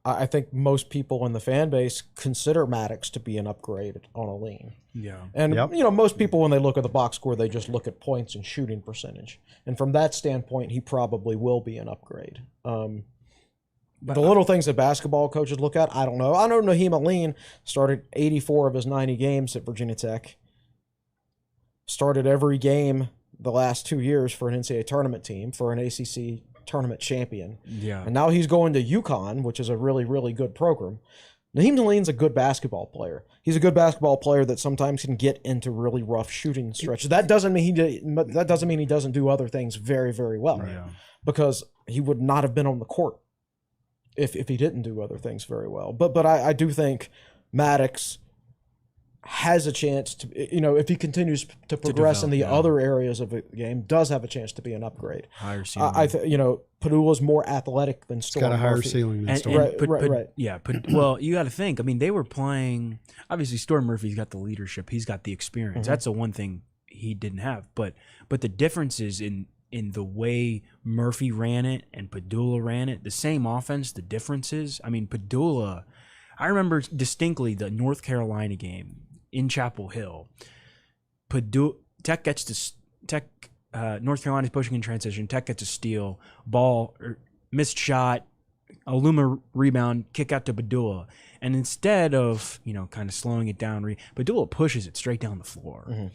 I think most people in the fan base consider Maddox to be an upgrade on a lean. Yeah, and you know most people when they look at the box score they just look at points and shooting percentage, and from that standpoint he probably will be an upgrade. the little things that basketball coaches look at, I don't know. I know Naheem Aline started 84 of his 90 games at Virginia Tech. Started every game the last 2 years for an NCAA tournament team, for an ACC tournament champion. Yeah. And now he's going to UConn, which is a really, really good program. Naheem Aline's a good basketball player. He's a good basketball player that sometimes can get into really rough shooting stretches. That doesn't mean he doesn't do other things very, very well. Right. Because he would not have been on the court if he didn't do other things very well. But I do think Maddox has a chance to, if he continues to progress in the other areas of the game, does have a chance to be an upgrade. Higher ceiling. Padula's more athletic than Storm. Got a higher Murphy. ceiling than Storm. Right. Yeah. Well, you got to think. I mean, they were playing. Obviously, Storm Murphy's got the leadership. He's got the experience. Mm-hmm. That's the one thing he didn't have. But the difference is in the way Murphy ran it and Padula ran it. The same offense. The difference is, I mean, Padula. I remember distinctly the North Carolina game in Chapel Hill. Tech gets to North Carolina's pushing in transition. Tech gets a steal, missed shot, Aluma rebound, kick out to Padula. And instead of, kind of slowing it down, Padula pushes it straight down the floor. Mm-hmm.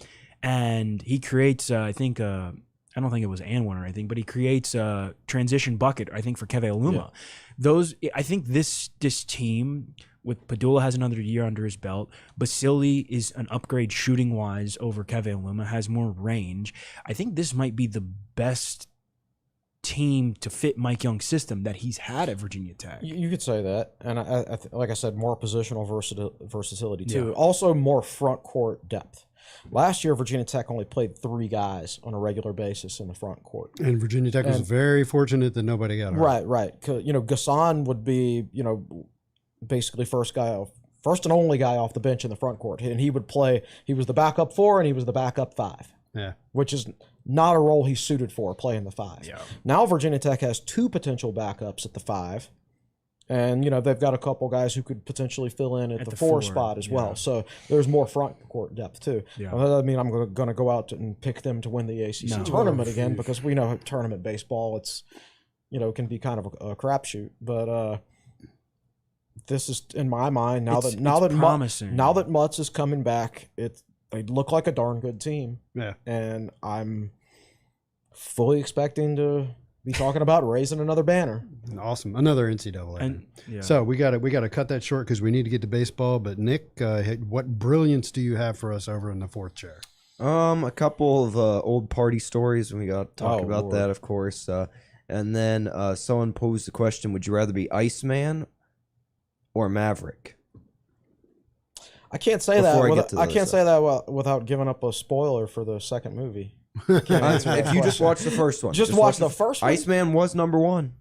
And he creates, I don't think it was and one or anything, but he creates a transition bucket, I think, for Keve Aluma. Yeah. I think this team with Padula has another year under his belt. Basili is an upgrade shooting wise over Keve Aluma, has more range. I think this might be the best team to fit Mike Young's system that he's had at Virginia Tech. You could say that, and like I said, more positional versatility too. Yeah. Also, more front court depth. Last year, Virginia Tech only played 3 guys on a regular basis in the front court. And Virginia Tech was very fortunate that nobody got hurt. Right. Gasson would be, basically first and only guy off the bench in the front court. And he would play, he was the backup 4 and he was the backup 5. Yeah. Which is not a role he's suited for, playing the 5. Yeah. Now Virginia Tech has 2 potential backups at the 5. And, they've got a couple guys who could potentially fill in at the 4 spot as well. So there's more front court depth, too. Yeah. Well, that doesn't mean I'm going to go out and pick them to win the ACC tournament again, because we know tournament baseball, it's, can be kind of a crapshoot. But this is, in my mind, now that Mutz is coming back, they look like a darn good team. Yeah. And I'm fully expecting to be talking about raising another banner. Awesome. Another NCAA. So we got to cut that short because we need to get to baseball. But Nick, what brilliance do you have for us over in the 4th chair? A couple of old party stories, and we got to talk about that, of course. And then someone posed the question: would you rather be Iceman or Maverick? I can't say that without giving up a spoiler for the second movie. If you just watch the first one, just watch the first one. Iceman was number 1.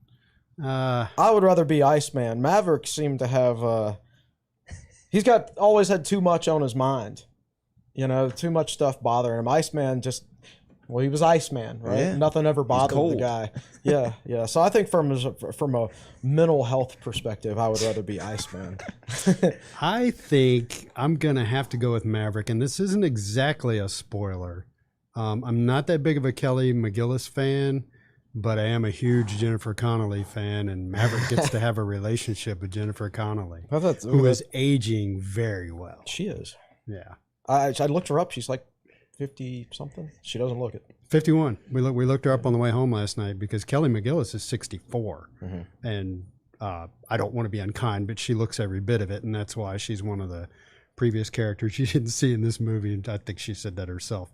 I would rather be Iceman. Maverick seemed to have he's always had too much on his mind, too much stuff bothering him. Iceman he was Iceman, right? Yeah. Nothing ever bothered the guy. Yeah. So I think from a mental health perspective, I would rather be Iceman. I think I'm gonna have to go with Maverick, and this isn't exactly a spoiler. I'm not that big of a Kelly McGillis fan, but I am a huge Jennifer Connelly fan, and Maverick gets to have a relationship with Jennifer Connelly, who is aging very well. She is. Yeah. I looked her up. She's like 50-something. She doesn't look it. 51. We looked her up on the way home last night because Kelly McGillis is 64. Mm-hmm. And I don't want to be unkind, but she looks every bit of it, and that's why she's one of the previous characters you didn't see in this movie, and I think she said that herself.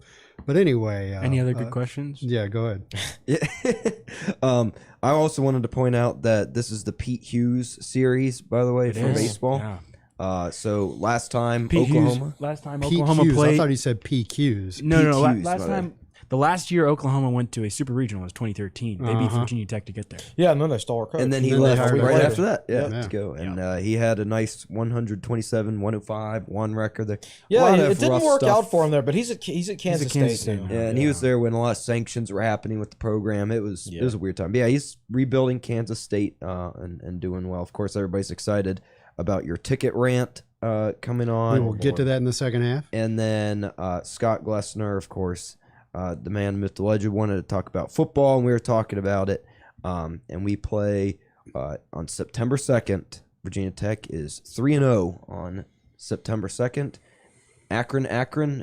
But anyway, any other good questions? Yeah, go ahead. I also wanted to point out that this is the Pete Hughes series, by the way, for baseball. Yeah. So last time Oklahoma played. I thought he said PQs. No. Last time, the last year Oklahoma went to a super regional was 2013. They beat Virginia Tech to get there. Yeah, and then they stole our coach. And then he left right after that. Yeah, let's go. And he had a nice 127, 105, 1 record there. Yeah, it didn't work out for him there, but he's at Kansas State now. Yeah, and he was there when a lot of sanctions were happening with the program. It was a weird time. But yeah, he's rebuilding Kansas State and doing well. Of course, everybody's excited about your ticket rant coming on. We will get to that in the second half. And then Scott Glessner, of course, the man, myth, the legend, wanted to talk about football, and we were talking about it. And we play on September 2nd, Virginia Tech is 3-0 on September 2nd. Akron,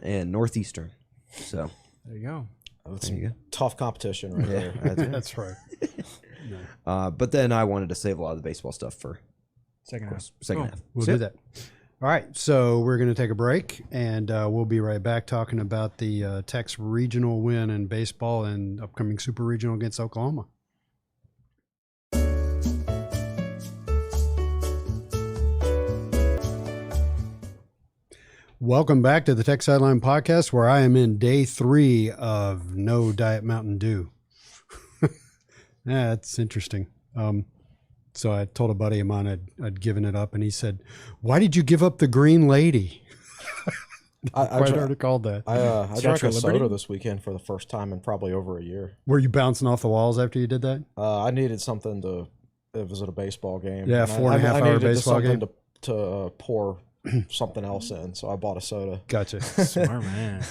and Northeastern. So There you go. That's there you go. tough competition right there. That's right. But then I wanted to save a lot of the baseball stuff for Second half. second half. We'll do that. All right, so we're going to take a break, and we'll be right back talking about the Tech's regional win in baseball and upcoming super regional against Oklahoma. Welcome back to the Tech Sideline Podcast, where I am in day 3 of no Diet Mountain Dew. That's interesting. So I told a buddy of mine I'd given it up, and he said, "Why did you give up the green lady?" I Quite already called that. I drank Statue a of soda Liberty? this weekend for the first time in probably over a year. Were you bouncing off the walls after you did that? I needed something to. It was at a baseball game. Yeah, and 4.5 hour needed baseball something game. to pour something else in, so I bought a soda. Gotcha. Smart man.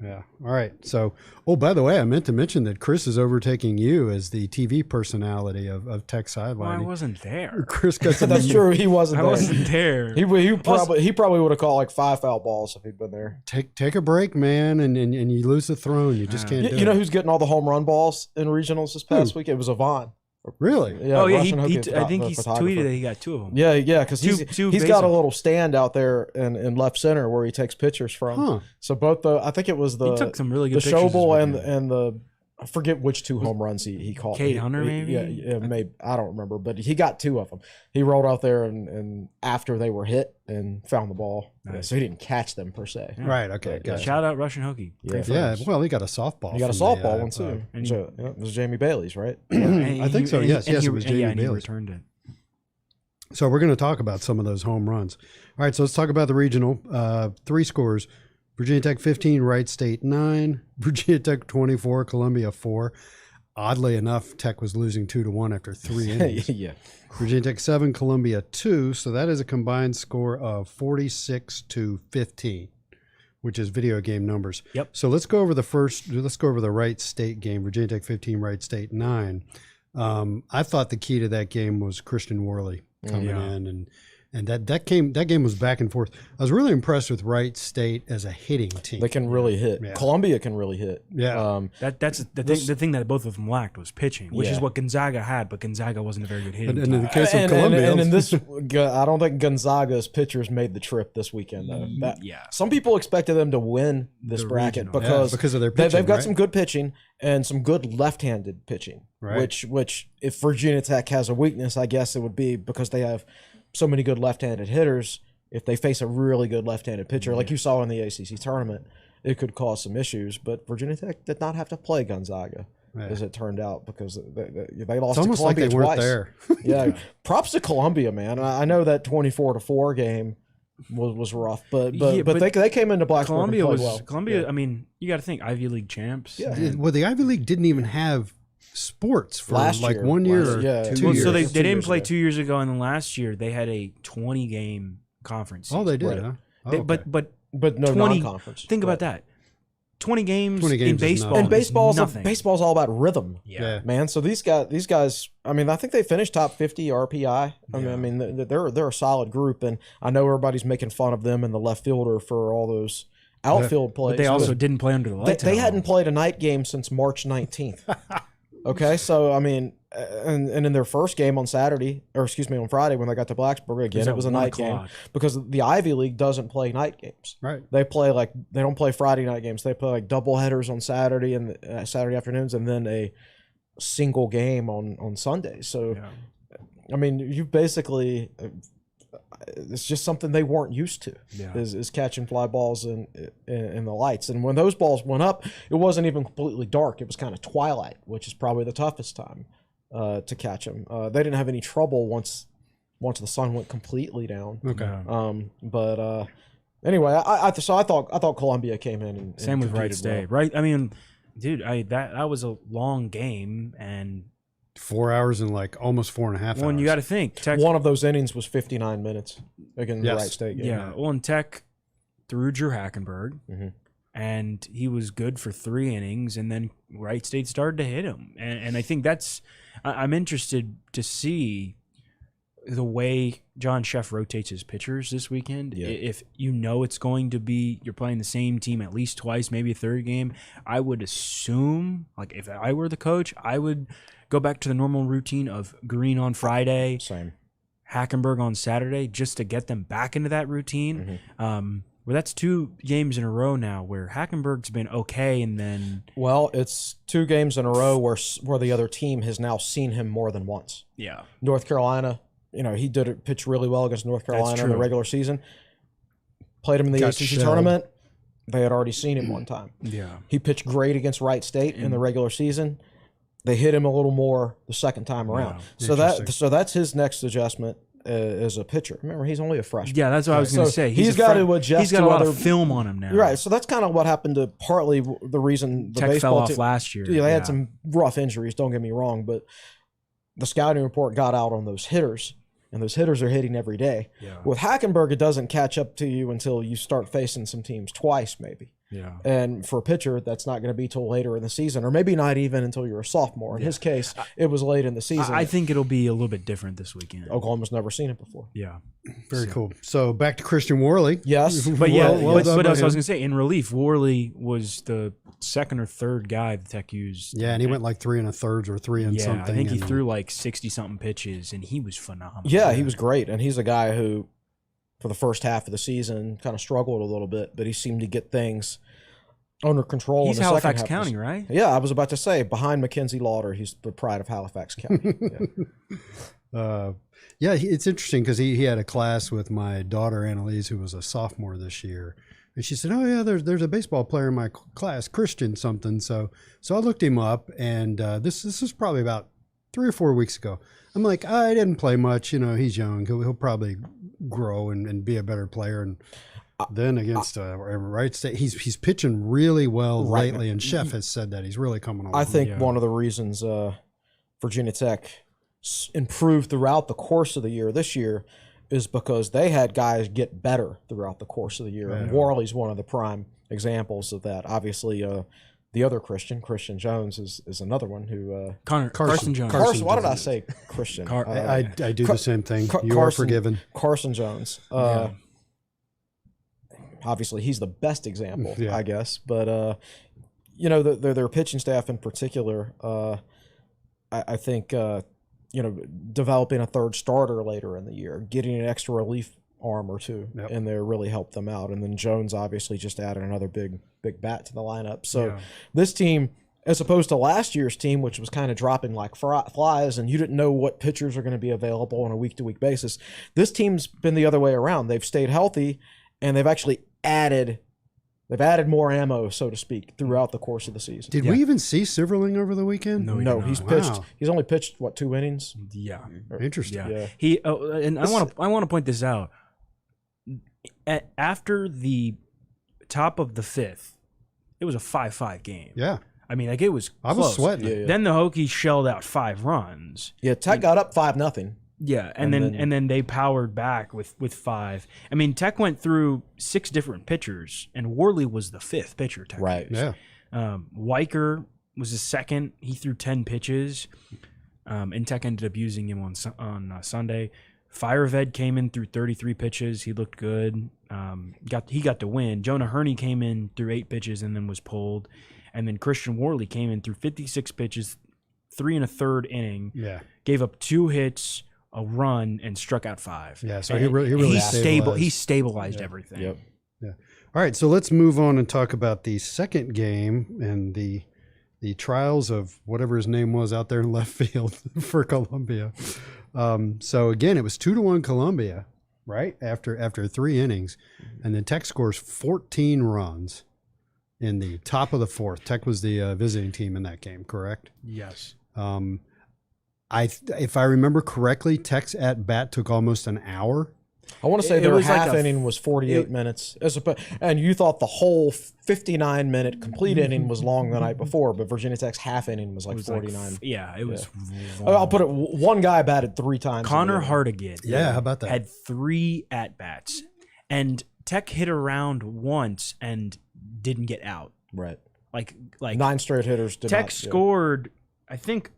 Yeah. All right. So, by the way, I meant to mention that Chris is overtaking you as the TV personality of Tech Well, I Sideline. wasn't there. Chris got some. That's true. He wasn't I there. wasn't there. He probably would have caught like 5 foul balls if he'd been there. Take a break, man, and you lose the throne. You just can't do You know it. who's getting all the home run balls in regionals this past week? It was Avon. Really? Yeah, oh yeah, Russian Hokie I think he's photographer. tweeted that he got 2 of them. Yeah, because Two he's got a bases. little stand out there in left center where he takes pictures from. Huh. So I think it was He took some really the good pictures. this Schobel weekend. and the I forget which 2 home runs he caught. Cade Hunter, maybe? Yeah, maybe I don't remember, but he got 2 of them. He rolled out there and after they were hit and found the ball. Nice. Yeah, so he didn't catch them per se. Right. Okay. Yeah. Gotcha. Shout out Russian Hokie. Great Yeah. Yeah. photos. Well, he got a softball. He got a from the, softball one too. and So, it was Jamie Bailey's, right? And I think so, yes. Yes, it was Jamie and he Bailey's. returned it. So we're going to talk about some of those home runs. All right, so let's talk about the regional. 3 scores: Virginia Tech 15, Wright State 9, Virginia Tech 24, Columbia 4. Oddly enough, Tech was losing 2-1 after 3 innings. Yeah. Virginia Tech 7, Columbia 2. So that is a combined score of 46-15, which is video game numbers. Yep. So let's go over the Wright State game. Virginia Tech 15, Wright State 9. I thought the key to that game was Christian Worley coming in, and that game was back and forth. I was really impressed with Wright State as a hitting team. They can really hit. Yeah. Columbia can really hit. Yeah. That's the thing that both of them lacked was pitching, which is what Gonzaga had, but Gonzaga wasn't a very good hitting And team. in the case of Columbia, and in this, I don't think Gonzaga's pitchers made the trip this weekend though. Some people expected them to win this The bracket regional. because of their they've pitching, got right? some good pitching and some good left-handed pitching. Right. Which if Virginia Tech has a weakness, I guess it would be because they have so many good left-handed hitters. If they face a really good left-handed pitcher, like you saw in the ACC tournament, it could cause some issues. But Virginia Tech did not have to play Gonzaga, as it turned out, because they lost It's almost to like Columbia they weren't twice. there. Yeah, props to Columbia, man. I know that 24-4 game was rough, but they came into Blacksburg Columbia and was played well. Columbia. Yeah. I mean, you got to think Ivy League champs. Yeah. Well, the Ivy League didn't even have sports for Last like year. 1 year Last- or yeah. 2 Well, years. so they 2 didn't years play ago. 2 years ago, and then last year they had a 20-game conference. Oh, they did, Right. huh? Oh, They- okay. but no 20 non-conference. Think about that. 20 games, 20 games in is baseball. nothing. And baseball's nothing. baseball's all about rhythm. Yeah. Man, so these guys. I mean, I think they finished top 50 RPI. I mean, they're a solid group, and I know everybody's making fun of them and the left fielder for all those outfield plays. But they also didn't play under the lights. they at all. hadn't played a night game since March 19th. Okay, so I mean, and in their first game on Friday when they got to Blacksburg again, it was a 1 night game o'clock. because the Ivy League doesn't play night games. Right. They don't play Friday night games. They play like double headers on Saturday and Saturday afternoons, and then a single game on Sundays. So, I mean, you basically it's just something they weren't used to. Is catching fly balls in the lights. And when those balls went up, it wasn't even completely dark. It was kind of twilight, which is probably the toughest time to catch them. They didn't have any trouble once the sun went completely down. Okay. But anyway, I thought Columbia came in and Same with Wright competed State. well. Right? I mean, dude, that was a long game, and 4 hours and like almost 4.5 hours. one you got to think Tech. One of those innings was 59 minutes against the Yes. Wright State game. Yeah, well, and Tech threw Drew Hackenberg. Mhm. and he was good for 3 innings, and then Wright State started to hit him. And I think I'm interested to see the way John Sheff rotates his pitchers this weekend. Yeah. If it's going to be, you're playing the same team at least twice, maybe a third game, I would assume, like if I were the coach, I would go back to the normal routine of Green on Friday, Same. Hackenberg on Saturday, just to get them back into that routine. Well, that's 2 games in a row now where Hackenberg's been okay, and then Well, it's 2 games in a row where the other team has now seen him more than once. North Carolina, he did pitch really well against North Carolina in the regular season. Played him in the ACC tournament. They had already seen him one time. He pitched great against Wright State in the regular season. They hit him a little more the second time around. So that's his next adjustment as a pitcher. Remember, he's only a freshman. Yeah, that's what I was going to say. He's got to adjust. He's got a lot of film on him now. Right. So that's kind of what happened to partly the reason the Tech baseball fell off last year. Yeah, they had some rough injuries. Don't get me wrong, but the scouting report got out on those hitters, and those hitters are hitting every day. With Hackenberg, it doesn't catch up to you until you start facing some teams twice, maybe. And for a pitcher, that's not going to be till later in the season, or maybe not even until you're a sophomore. In his case, it was late in the season. I think it'll be a little bit different this weekend. Oklahoma's never seen it before. Very cool. So back to Christian Worley. Yes. But what else I was going to say, in relief, Worley was the second or third guy the Tech used. Yeah, and he went like 3 1/3 or 3 and something. I think he threw like 60-something pitches, and he was phenomenal. Yeah, he was great, and he's a guy who, for the first half of the season, kind of struggled a little bit, but he seemed to get things under control. He's in the Halifax second half County, right? Yeah, I was about to say, behind Mackenzie Lauder, he's the pride of Halifax County. It's interesting because he had a class with my daughter Annalise, who was a sophomore this year, and she said, "Oh yeah, there's a baseball player in my class, Christian something." So I looked him up, and this is probably about 3 or 4 weeks ago. I'm like, I didn't play much, he's young, he'll probably grow and be a better player. And then against Wright State, he's pitching really well lately, and Sheff has said that he's really coming along. I think one of the reasons Virginia Tech improved throughout the course of the year this year is because they had guys get better throughout the course of the year. And Worley's one of the prime examples of that. Obviously, the other Christian Jones, is another one who Carson Jones. Carson, why did I say Christian? I do the same thing. You are forgiven. Carson Jones. Obviously, he's the best example, I guess. But their pitching staff in particular, I think developing a third starter later in the year, getting an extra relief arm or two in there really helped them out. And then Jones obviously just added another big bat to the lineup. So this team, as opposed to last year's team, which was kind of dropping like flies and you didn't know what pitchers are going to be available on a week-to-week basis, this team's been the other way around. They've stayed healthy, and they've actually added more ammo, so to speak, throughout the course of the season. Did we even see Silverling over the weekend? No, he's pitched. He's only pitched 2 innings. Yeah, interesting. Yeah. He and I want to point this out. After the top of the 5th, it was a 5-5 game. Yeah. I mean, it was close. I was sweating. Yeah. Then the Hokies shelled out 5 runs. Yeah, Tech got up 5-0. Yeah, and then they powered back with 5. I mean, Tech went through 6 different pitchers, and Worley was the 5th pitcher. Tech right. used. Yeah. Weicker was the 2nd. He threw 10 pitches, and Tech ended up using him on Sunday. Fireved came in through 33 pitches. He looked good. He got the win. Jonah Herney came in through 8 pitches and then was pulled. And then Christian Worley came in through 56 pitches, 3 1/3 inning. Yeah. Gave up 2 hits, a run, and struck out 5. Yeah, so he really stabilized. He stabilized everything. Yep. Yeah. All right, so let's move on and talk about the second game and the trials of whatever his name was out there in left field for Columbia. So again, it was 2-1 Columbia, right? After 3 innings, and then Tech scores 14 runs in the top of the 4th. Tech was the visiting team in that game, correct? Yes. If I remember correctly, Tech's at bat took almost an hour. I want to say their half inning was 48 minutes, and you thought the whole 59-minute complete inning was long the night before, but Virginia Tech's half inning was like 49. It was. I'll put it. One guy batted 3 times. Connor Hardigan. Yeah, how about that? Had 3 at bats, and Tech hit around once, and didn't get out. Right. Like 9 straight hitters did Tech not, scored, I think,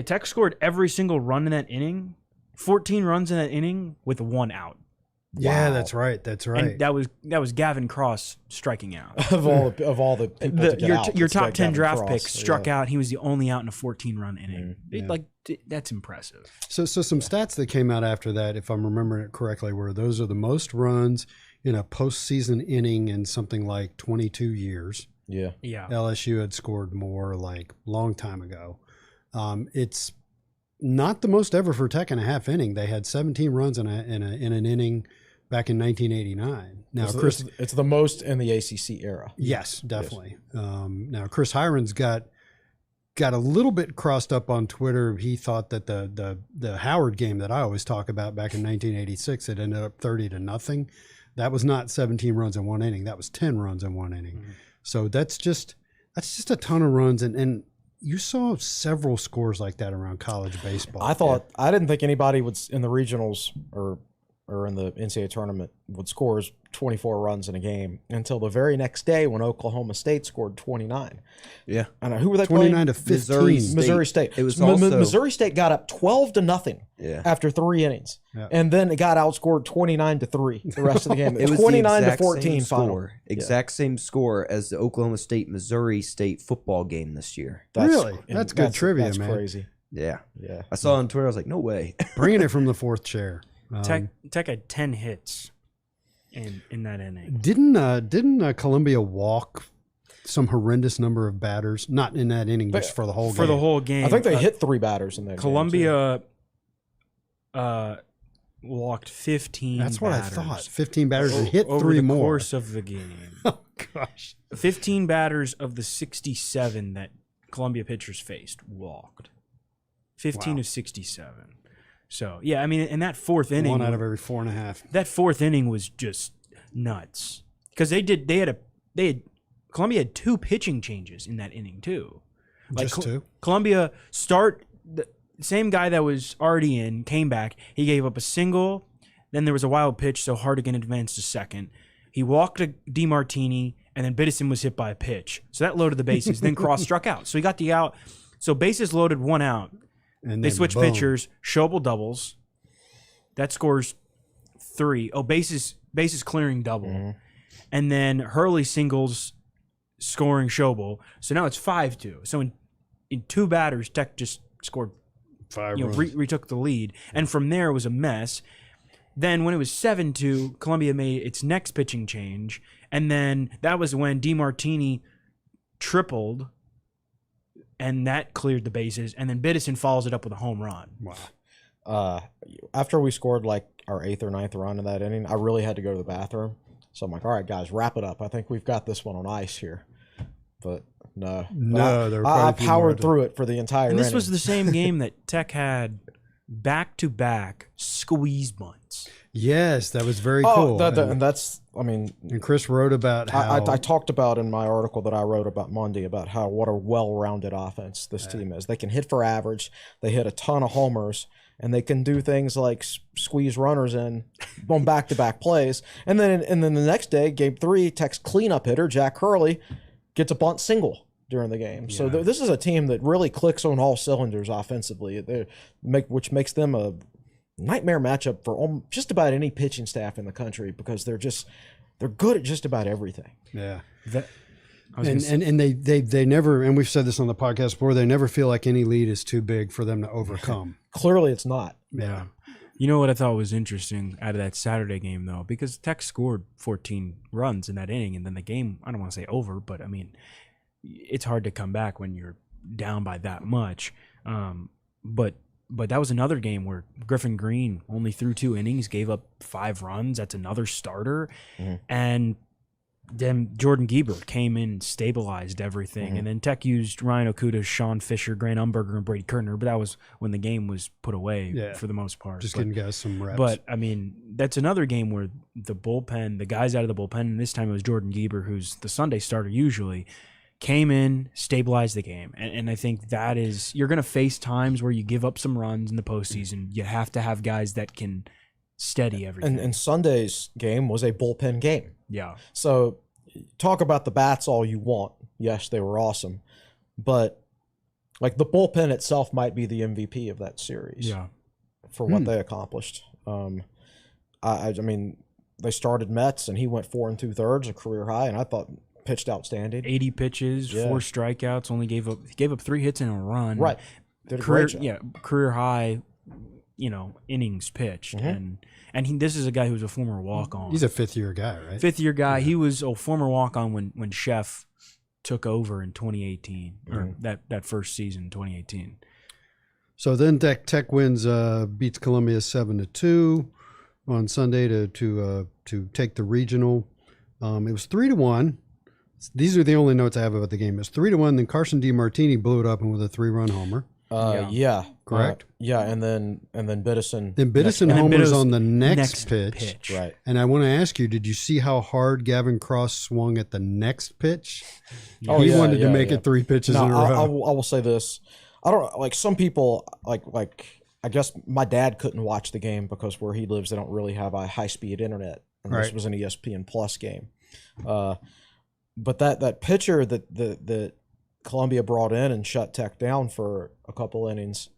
Tech scored every single run in that inning, 14 runs in that inning with 1 out. Yeah, Wow. that's right. That's right. And that was Gavin Cross striking out. of all the people to get out, Your it's top got 10 Gavin draft Cross. pick struck Yeah. out. He was the only out in a 14-run inning. That's impressive. So some stats that came out after that, if I'm remembering it correctly, were those are the most runs in a postseason inning in something like 22 years. Yeah. Yeah. LSU had scored more like long time ago. It's not the most ever for Tech in a half inning. They had 17 runs in an inning back in 1989. Now, Chris, it's the most in the ACC era. yes, definitely. Now, Chris Hiron's got a little bit crossed up on Twitter. He thought that the Howard game that I always talk about back in 1986, it ended up 30-0. That was not 17 runs in one inning. That was 10 runs in one inning. Mm-hmm. So that's just a ton of runs, and you saw several scores like that around college baseball. I didn't think anybody would in the regionals or in the NCAA tournament would score 24 runs in a game until the very next day when Oklahoma State scored 29. Yeah. And who were they 29 playing? to 15. Missouri State. It was also Missouri State got up 12-0 Yeah. after 3 innings. Yeah. And then it got outscored 29-3 the rest of the game. It was 29-14 final. score, exact same score as the Oklahoma State Missouri State football game this year. Really? That's good trivia, that's man. crazy. Yeah. Yeah. I saw it on Twitter. I was like, no way. Bringing it from the fourth chair. Tech had 10 hits in that inning. Didn't Columbia walk some horrendous number of batters? Not in that inning, but for the whole game. For the whole game. I think they hit 3 batters in that Columbia walked 15 That's what batters. I thought. 15 batters and hit over 3 the more. course of the game. Oh gosh. 15 batters of the 67 that Columbia pitchers faced walked. 15 Wow. of 67. So, yeah, I mean, in that 4th inning, 1 out of every 4.5. that 4th inning was just nuts. Because Columbia had 2 pitching changes in that inning too. Just 2? Columbia the same guy that was already in came back. He gave up a single. Then there was a wild pitch, so Hardigan advanced to second. He walked a DeMartini, and then Biddison was hit by a pitch. So that loaded the bases. Then Cross struck out. So he got the out. So bases loaded, 1 out. And They then switch boom. pitchers. Schobel doubles. That scores 3. Oh, bases clearing double. Mm-hmm. And then Hurley singles, scoring Schobel. So now it's 5-2. So in 2 batters, Tech just scored, 5 runs. retook the lead. And from there, it was a mess. Then when it was 7-2, Columbia made its next pitching change. And then that was when DeMartini tripled, and that cleared the bases. And then Biddison follows it up with a home run. Wow. After we scored like our 8th or 9th run in that inning, I really had to go to the bathroom. So I'm like, all right, guys, wrap it up. I think we've got this one on ice here. But no. There were quite I a few powered more. through it for the entire And this inning. was the same game that Tech had back-to-back squeeze bunts. Yes, that was very cool. And that's, I mean, and Chris wrote about how I talked about in my article that I wrote about Monday about what a well-rounded offense this team is. They can hit for average. They hit a ton of homers, and they can do things like squeeze runners in on back-to-back plays. And then the next day, game 3, Tech's cleanup hitter Jack Hurley gets a bunt single during the game. So this is a team that really clicks on all cylinders offensively, which makes them a nightmare matchup for just about any pitching staff in the country because they're good at just about everything. Yeah. And They never, and we've said this on the podcast before, they never feel like any lead is too big for them to overcome. Clearly it's not. yeah. You know what I thought was interesting out of that Saturday game, though? Because Tech scored 14 runs in that inning, and then the game, I don't want to say over, but, I mean, it's hard to come back when you're down by that much. But that was another game where Griffin Green only threw 2 innings, gave up 5 runs. That's another starter. Mm-hmm. And then Jordan Gieber came in and stabilized everything. Mm-hmm. And then Tech used Ryan Okuda, Sean Fisher, Grant Umberger, and Brady Kertner. But that was when the game was put away for the most part. Just getting guys some reps. But, I mean, that's another game where the bullpen, the guys out of the bullpen, and this time it was Jordan Gieber, who's the Sunday starter usually, came in, stabilized the game. And I think that is, you're going to face times where you give up some runs in the postseason. You have to have guys that can steady everything. And Sunday's game was a bullpen game. Yeah. So talk about the bats all you want. Yes, they were awesome, but like the bullpen itself might be the MVP of that series. Yeah. For what they accomplished. I mean, they started Metz and he went 4 2/3, a career high, and I thought pitched outstanding. 80 pitches, 4 strikeouts, only gave up 3 hits and a run. Right. Did a career, great job. Yeah, career high, innings pitched. And this is a guy who's a former walk-on. He's a fifth-year guy, right? Fifth-year guy. Yeah. He was a former walk-on when Chef took over in 2018, or that first season, 2018. So then Tech wins, beats Columbia 7-2 on Sunday to take the regional. It was 3-1. These are the only notes I have about the game. It was 3-1. Then Carson DiMartini blew it up and with a 3-run homer. Correct. And then Biddison. Then Biddison homers on the next pitch. Right. And I want to ask you, did you see how hard Gavin Cross swung at the next pitch? He wanted to make it 3 pitches in a row. I will say this. I don't like some people like I guess my dad couldn't watch the game because where he lives they don't really have a high-speed internet. And this was an ESPN Plus game. But that pitcher that Columbia brought in and shut Tech down for a couple innings,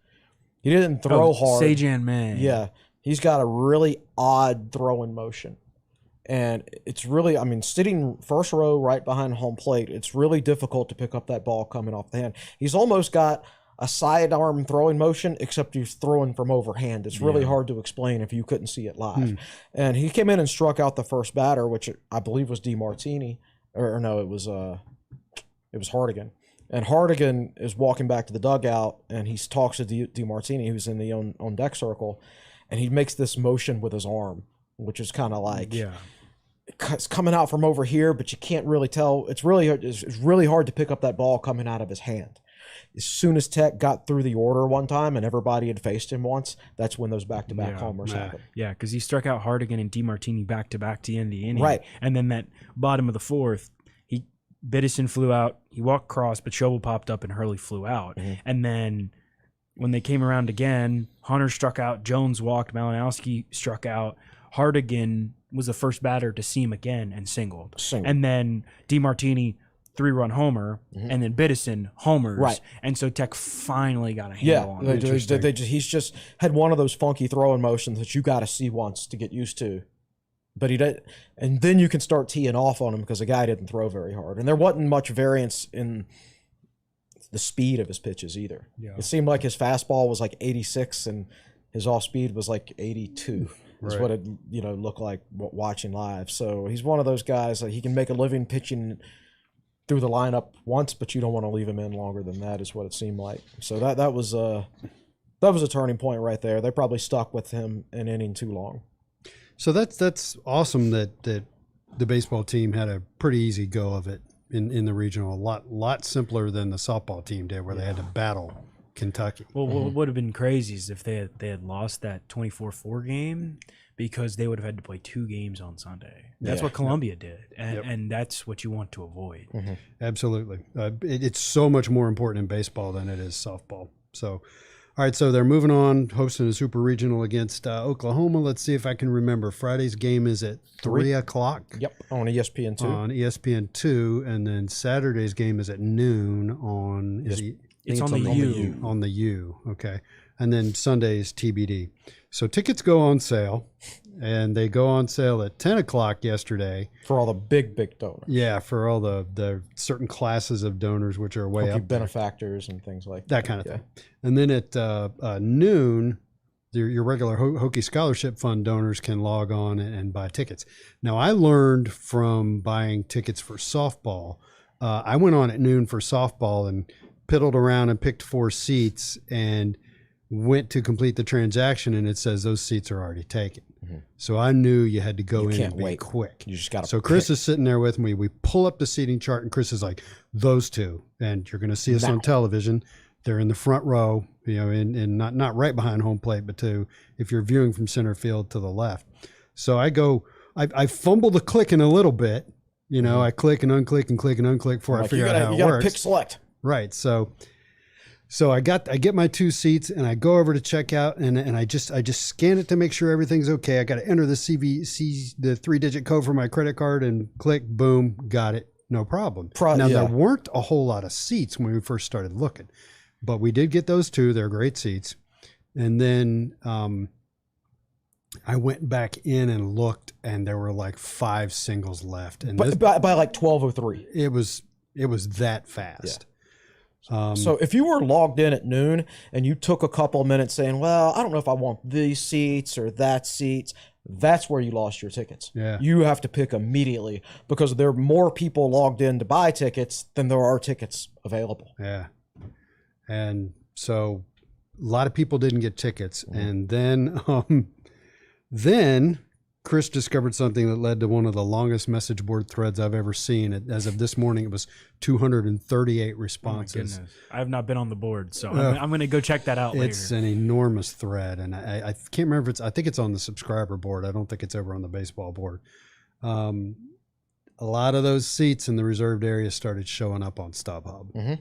he didn't throw hard. Sejan May. Yeah. He's got a really odd throwing motion. And it's really, I mean, sitting first row right behind home plate, it's really difficult to pick up that ball coming off the hand. He's almost got a sidearm throwing motion, except he's throwing from overhand. It's really hard to explain if you couldn't see it live. And he came in and struck out the first batter, which I believe was DiMartini. Or no, it was Hardigan. And Hardigan is walking back to the dugout, and he talks to DiMartini, who's in the on deck circle, and he makes this motion with his arm, which is kind of like it's coming out from over here, but you can't really tell. It's really hard to pick up that ball coming out of his hand. As soon as Tech got through the order one time and everybody had faced him once, that's when those back-to-back homers happened. Yeah, because he struck out Hardigan and DiMartini back-to-back to end the inning. Right. And then that bottom of the fourth, Biddison flew out. He walked across, but Schobel popped up and Hurley flew out. And then when they came around again, Hunter struck out, Jones walked, Malinowski struck out. Hardigan was the first batter to see him again and singled. And then DiMartini 3-run homer, and then Biddison homers. Right. And so Tech finally got a handle on it. He's just had one of those funky throwing motions that you got to see once to get used to. But he did, and then you can start teeing off on him because the guy didn't throw very hard. And there wasn't much variance in the speed of his pitches either. Yeah. It seemed like his fastball was like 86 and his off speed was like 82. Is what it looked like watching live. So he's one of those guys that he can make a living pitching through the lineup once, but you don't want to leave him in longer than that, is what it seemed like. So that was a turning point right there. They probably stuck with him an inning too long. So that's awesome that the baseball team had a pretty easy go of it in the regional. A lot simpler than the softball team did, where they had to battle Kentucky. Well, what would have been crazy is if they had lost that 24-4 game, because they would have had to play 2 games on Sunday. That's what Columbia did, and that's what you want to avoid. Absolutely. It's so much more important in baseball than it is softball. So, all right, so they're moving on, hosting a super regional against Oklahoma. Let's see if I can remember. Friday's game is at 3 o'clock. Yep, on ESPN2. On ESPN2, and then Saturday's game is at noon on... It's on the U. On the U, okay. And then Sunday's TBD. So tickets go on sale, and they go on sale at 10 o'clock yesterday. For all the big donors. Yeah, for all the certain classes of donors, which are way up benefactors and things like that kind of thing. And then at noon, your regular Hokie Scholarship Fund donors can log on and buy tickets. Now, I learned from buying tickets for softball. I went on at noon for softball and piddled around and picked 4 seats and went to complete the transaction, and it says those seats are already taken. So I knew you had to go in and be quick. You just got to. So Chris is sitting there with me. We pull up the seating chart, and Chris is like, "Those 2," and you're going to see us on television. They're in the front row, and not right behind home plate, but if you're viewing from center field to the left. So I go, I fumble the clicking a little bit. I click and unclick and click and unclick before I figure out how it works. You got to pick select. Right. So So I get my 2 seats and I go over to check out and I just scan it to make sure everything's okay. I got to enter the CVC, the 3-digit code for my credit card, and click, boom, got it. No problem. There weren't a whole lot of seats when we first started looking, but we did get those 2. They're great seats. And then I went back in and looked, and there were like 5 singles left. And by like 12:03. It was that fast. So if you were logged in at noon and you took a couple of minutes saying, well, I don't know if I want these seats or that seats, that's where you lost your tickets. Yeah. You have to pick immediately because there are more people logged in to buy tickets than there are tickets available. Yeah. And so a lot of people didn't get tickets. And then Chris discovered something that led to one of the longest message board threads I've ever seen. As of this morning, it was 238 responses. Oh my goodness. I have not been on the board, so I'm going to go check that out later. It's an enormous thread, and I can't remember if I think it's on the subscriber board. I don't think it's over on the baseball board. A lot of those seats in the reserved area started showing up on StubHub. Mm-hmm.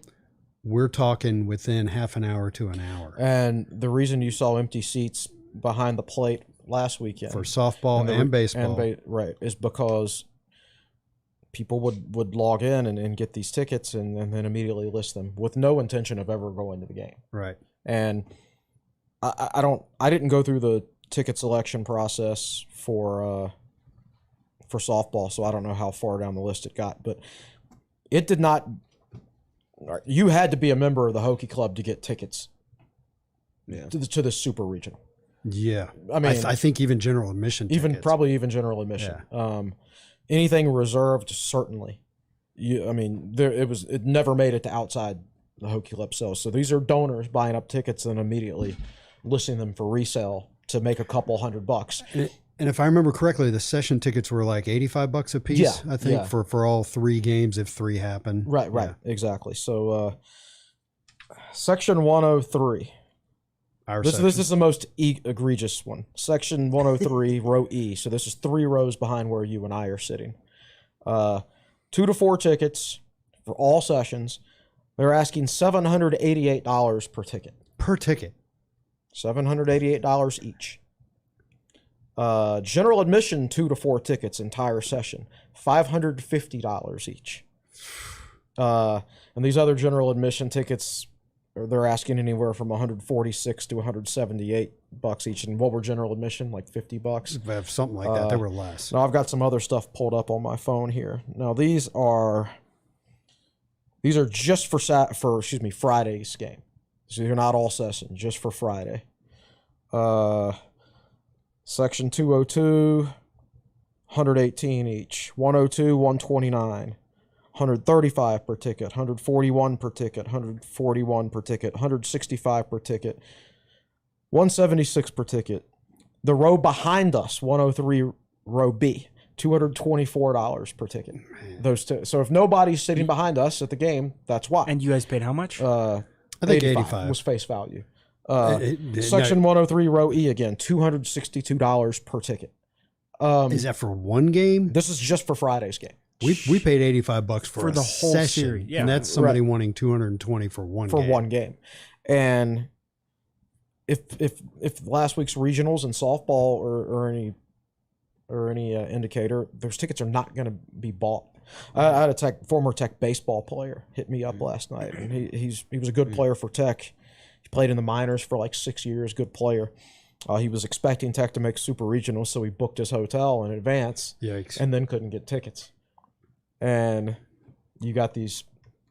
We're talking within half an hour to an hour. And the reason you saw empty seats behind the plate last weekend for softball and baseball, right, is because people would log in and get these tickets and then immediately list them with no intention of ever going to the game. Right. And I didn't go through the ticket selection process for softball, so I don't know how far down the list it got, but it did not. You had to be a member of the Hokie Club to get tickets. Yeah. To the super regional. Yeah, I mean, I think even general admission, probably even general admission. Yeah. Anything reserved, certainly. It never made it to outside the Hokie Club sales. So these are donors buying up tickets and immediately listing them for resale to make a couple $100. And if I remember correctly, the session tickets were like $85 a piece. Yeah, I think for all 3 games if 3 happen. Right, Yeah. exactly. So section 103. This is the most egregious one. Section 103, row E. So this is 3 rows behind where you and I are sitting. 2 to 4 tickets for all sessions. They're asking $788 per ticket. Per ticket. $788 each. General admission 2 to 4 tickets entire session. $550 each. And these other general admission tickets, they're asking anywhere from $146 to $178 each. And what were general admission? Like $50? Something like that. They were less. Now I've got some other stuff pulled up on my phone here. Now these are just for Friday's game. So they're not all session, just for Friday. Section 202, 118 each. 102, 129. 135 per ticket, 141 per ticket, 141 per ticket, 165 per ticket, 176 per ticket. The row behind us, 103 row B, $224 per ticket. Man. Those two. So if nobody's sitting behind us at the game, that's why. And you guys paid how much? I think 85 was face value. Section 103 row E again, $262 per ticket. Is that for one game? This is just for Friday's game. We paid $85 for the whole session, series, yeah. And that's somebody wanting $220 for one game. And if last week's regionals in softball or any indicator, those tickets are not going to be bought. I had a former Tech baseball player hit me up last night, and he was a good player for Tech. He played in the minors for like 6 years. Good player. He was expecting Tech to make super regionals, so he booked his hotel in advance. Yikes. And then couldn't get tickets. And you got these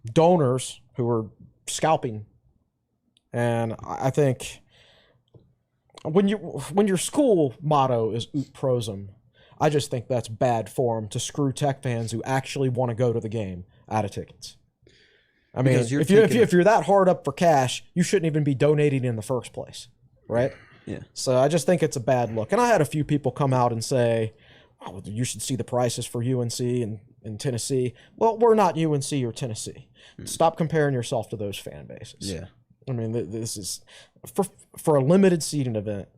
donors who are scalping. And I think when your school motto is ut prosum, I just think that's bad form to screw Tech fans who actually want to go to the game out of tickets. I mean, if you're that hard up for cash, you shouldn't even be donating in the first place, right? Yeah. So I just think it's a bad look. And I had a few people come out and say, oh, you should see the prices for UNC and Tennessee. Well, we're not UNC or Tennessee. Stop comparing yourself to those fan bases. Yeah. I mean, this is for a limited seating event.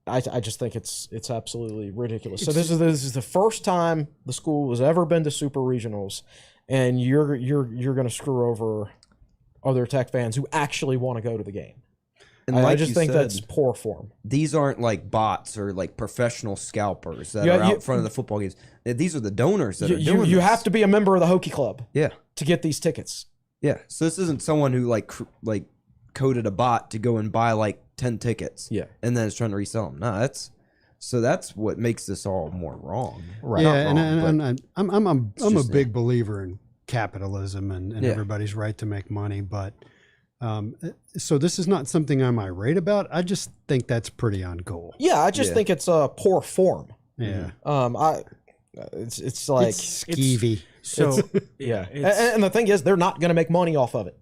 I just think it's absolutely ridiculous. So this is the first time the school has ever been to super regionals, and you're going to screw over other Tech fans who actually want to go to the game. And I like just you think said, that's poor form. these aren't like bots or like professional scalpers that Yeah, are out front of the football games. These are the donors that are doing You this. have to be a member of the Hokie Club Yeah. to get these tickets. Yeah. So this isn't someone who like coded a bot to go and buy like 10 tickets. Yeah. And then is trying to resell them. No, that's what makes this all more wrong. Right. Yeah, Not wrong, and I'm a just big believer in capitalism and Yeah. everybody's right to make money, but so this is not something I'm irate about. I just think that's pretty uncool. Yeah, I just think it's poor form. Yeah, It's like it's skeevy. So yeah, it's, and the thing is, they're not going to make money off of it.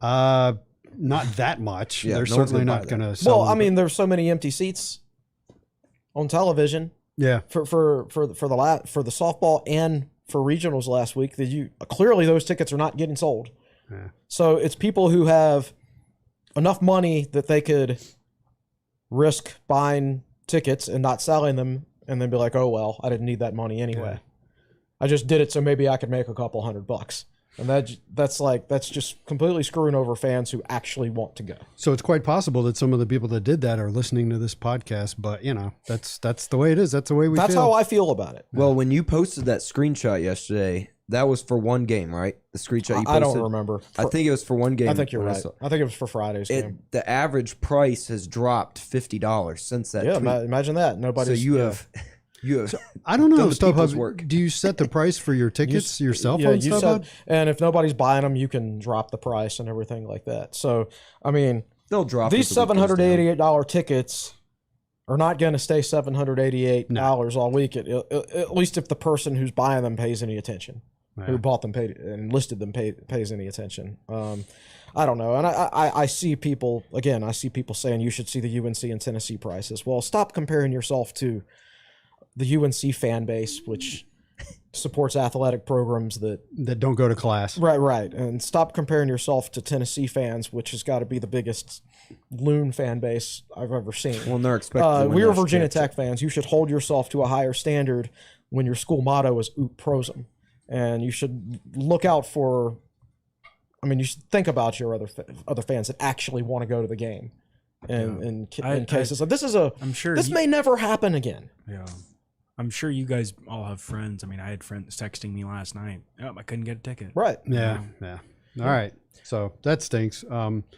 Not that much. Yeah, They're no one's certainly gonna not buy going to sell. Well, I mean, there's so many empty seats on television yeah, for the softball and for regionals last week that clearly those tickets are not getting sold. Yeah. So it's people who have enough money that they could risk buying tickets and not selling them, and then be like, "Oh well, I didn't need that money anyway. I just did it so maybe I could make a couple $100." And that's just completely screwing over fans who actually want to go. So it's quite possible that some of the people that did that are listening to this podcast, but that's the way it is. That's the way we That's feel. how I feel about it. Well, when you posted that screenshot yesterday, that was for one game, right? The screenshot you posted. I don't remember. I think it was for one game. I think you're when I right. saw- I think it was for Friday's game. The average price has dropped $50 since that. Yeah, tweet. imagine that. Nobody's. So you have I don't know, done the people's StubHub. work. Do you set the price for your tickets yourself Yeah, on you StubHub? said, and if nobody's buying them, you can drop the price and everything like that. So, I mean, they'll drop these as the week goes down. $788 tickets are not going to stay $788 all week. At least if the person who's buying them pays any attention, who bought them paid and listed them pays any attention. I don't know, and I see people again. I see people saying you should see the UNC and Tennessee prices. Well, stop comparing yourself to the UNC fan base, which supports athletic programs that don't go to class. right, and stop comparing yourself to Tennessee fans, which has got to be the biggest loon fan base I've ever seen. Well, they're expecting. to win We are national Virginia championship. Tech fans. You should hold yourself to a higher standard when your school motto is "Ut Prosum," and you should look out for. I mean, you should think about your other fans that actually want to go to the game. In cases like this I'm sure this may never happen again. Yeah. I'm sure you guys all have friends. I mean, I had friends texting me last night. Oh, I couldn't get a ticket. Right. Yeah. All right. So that stinks.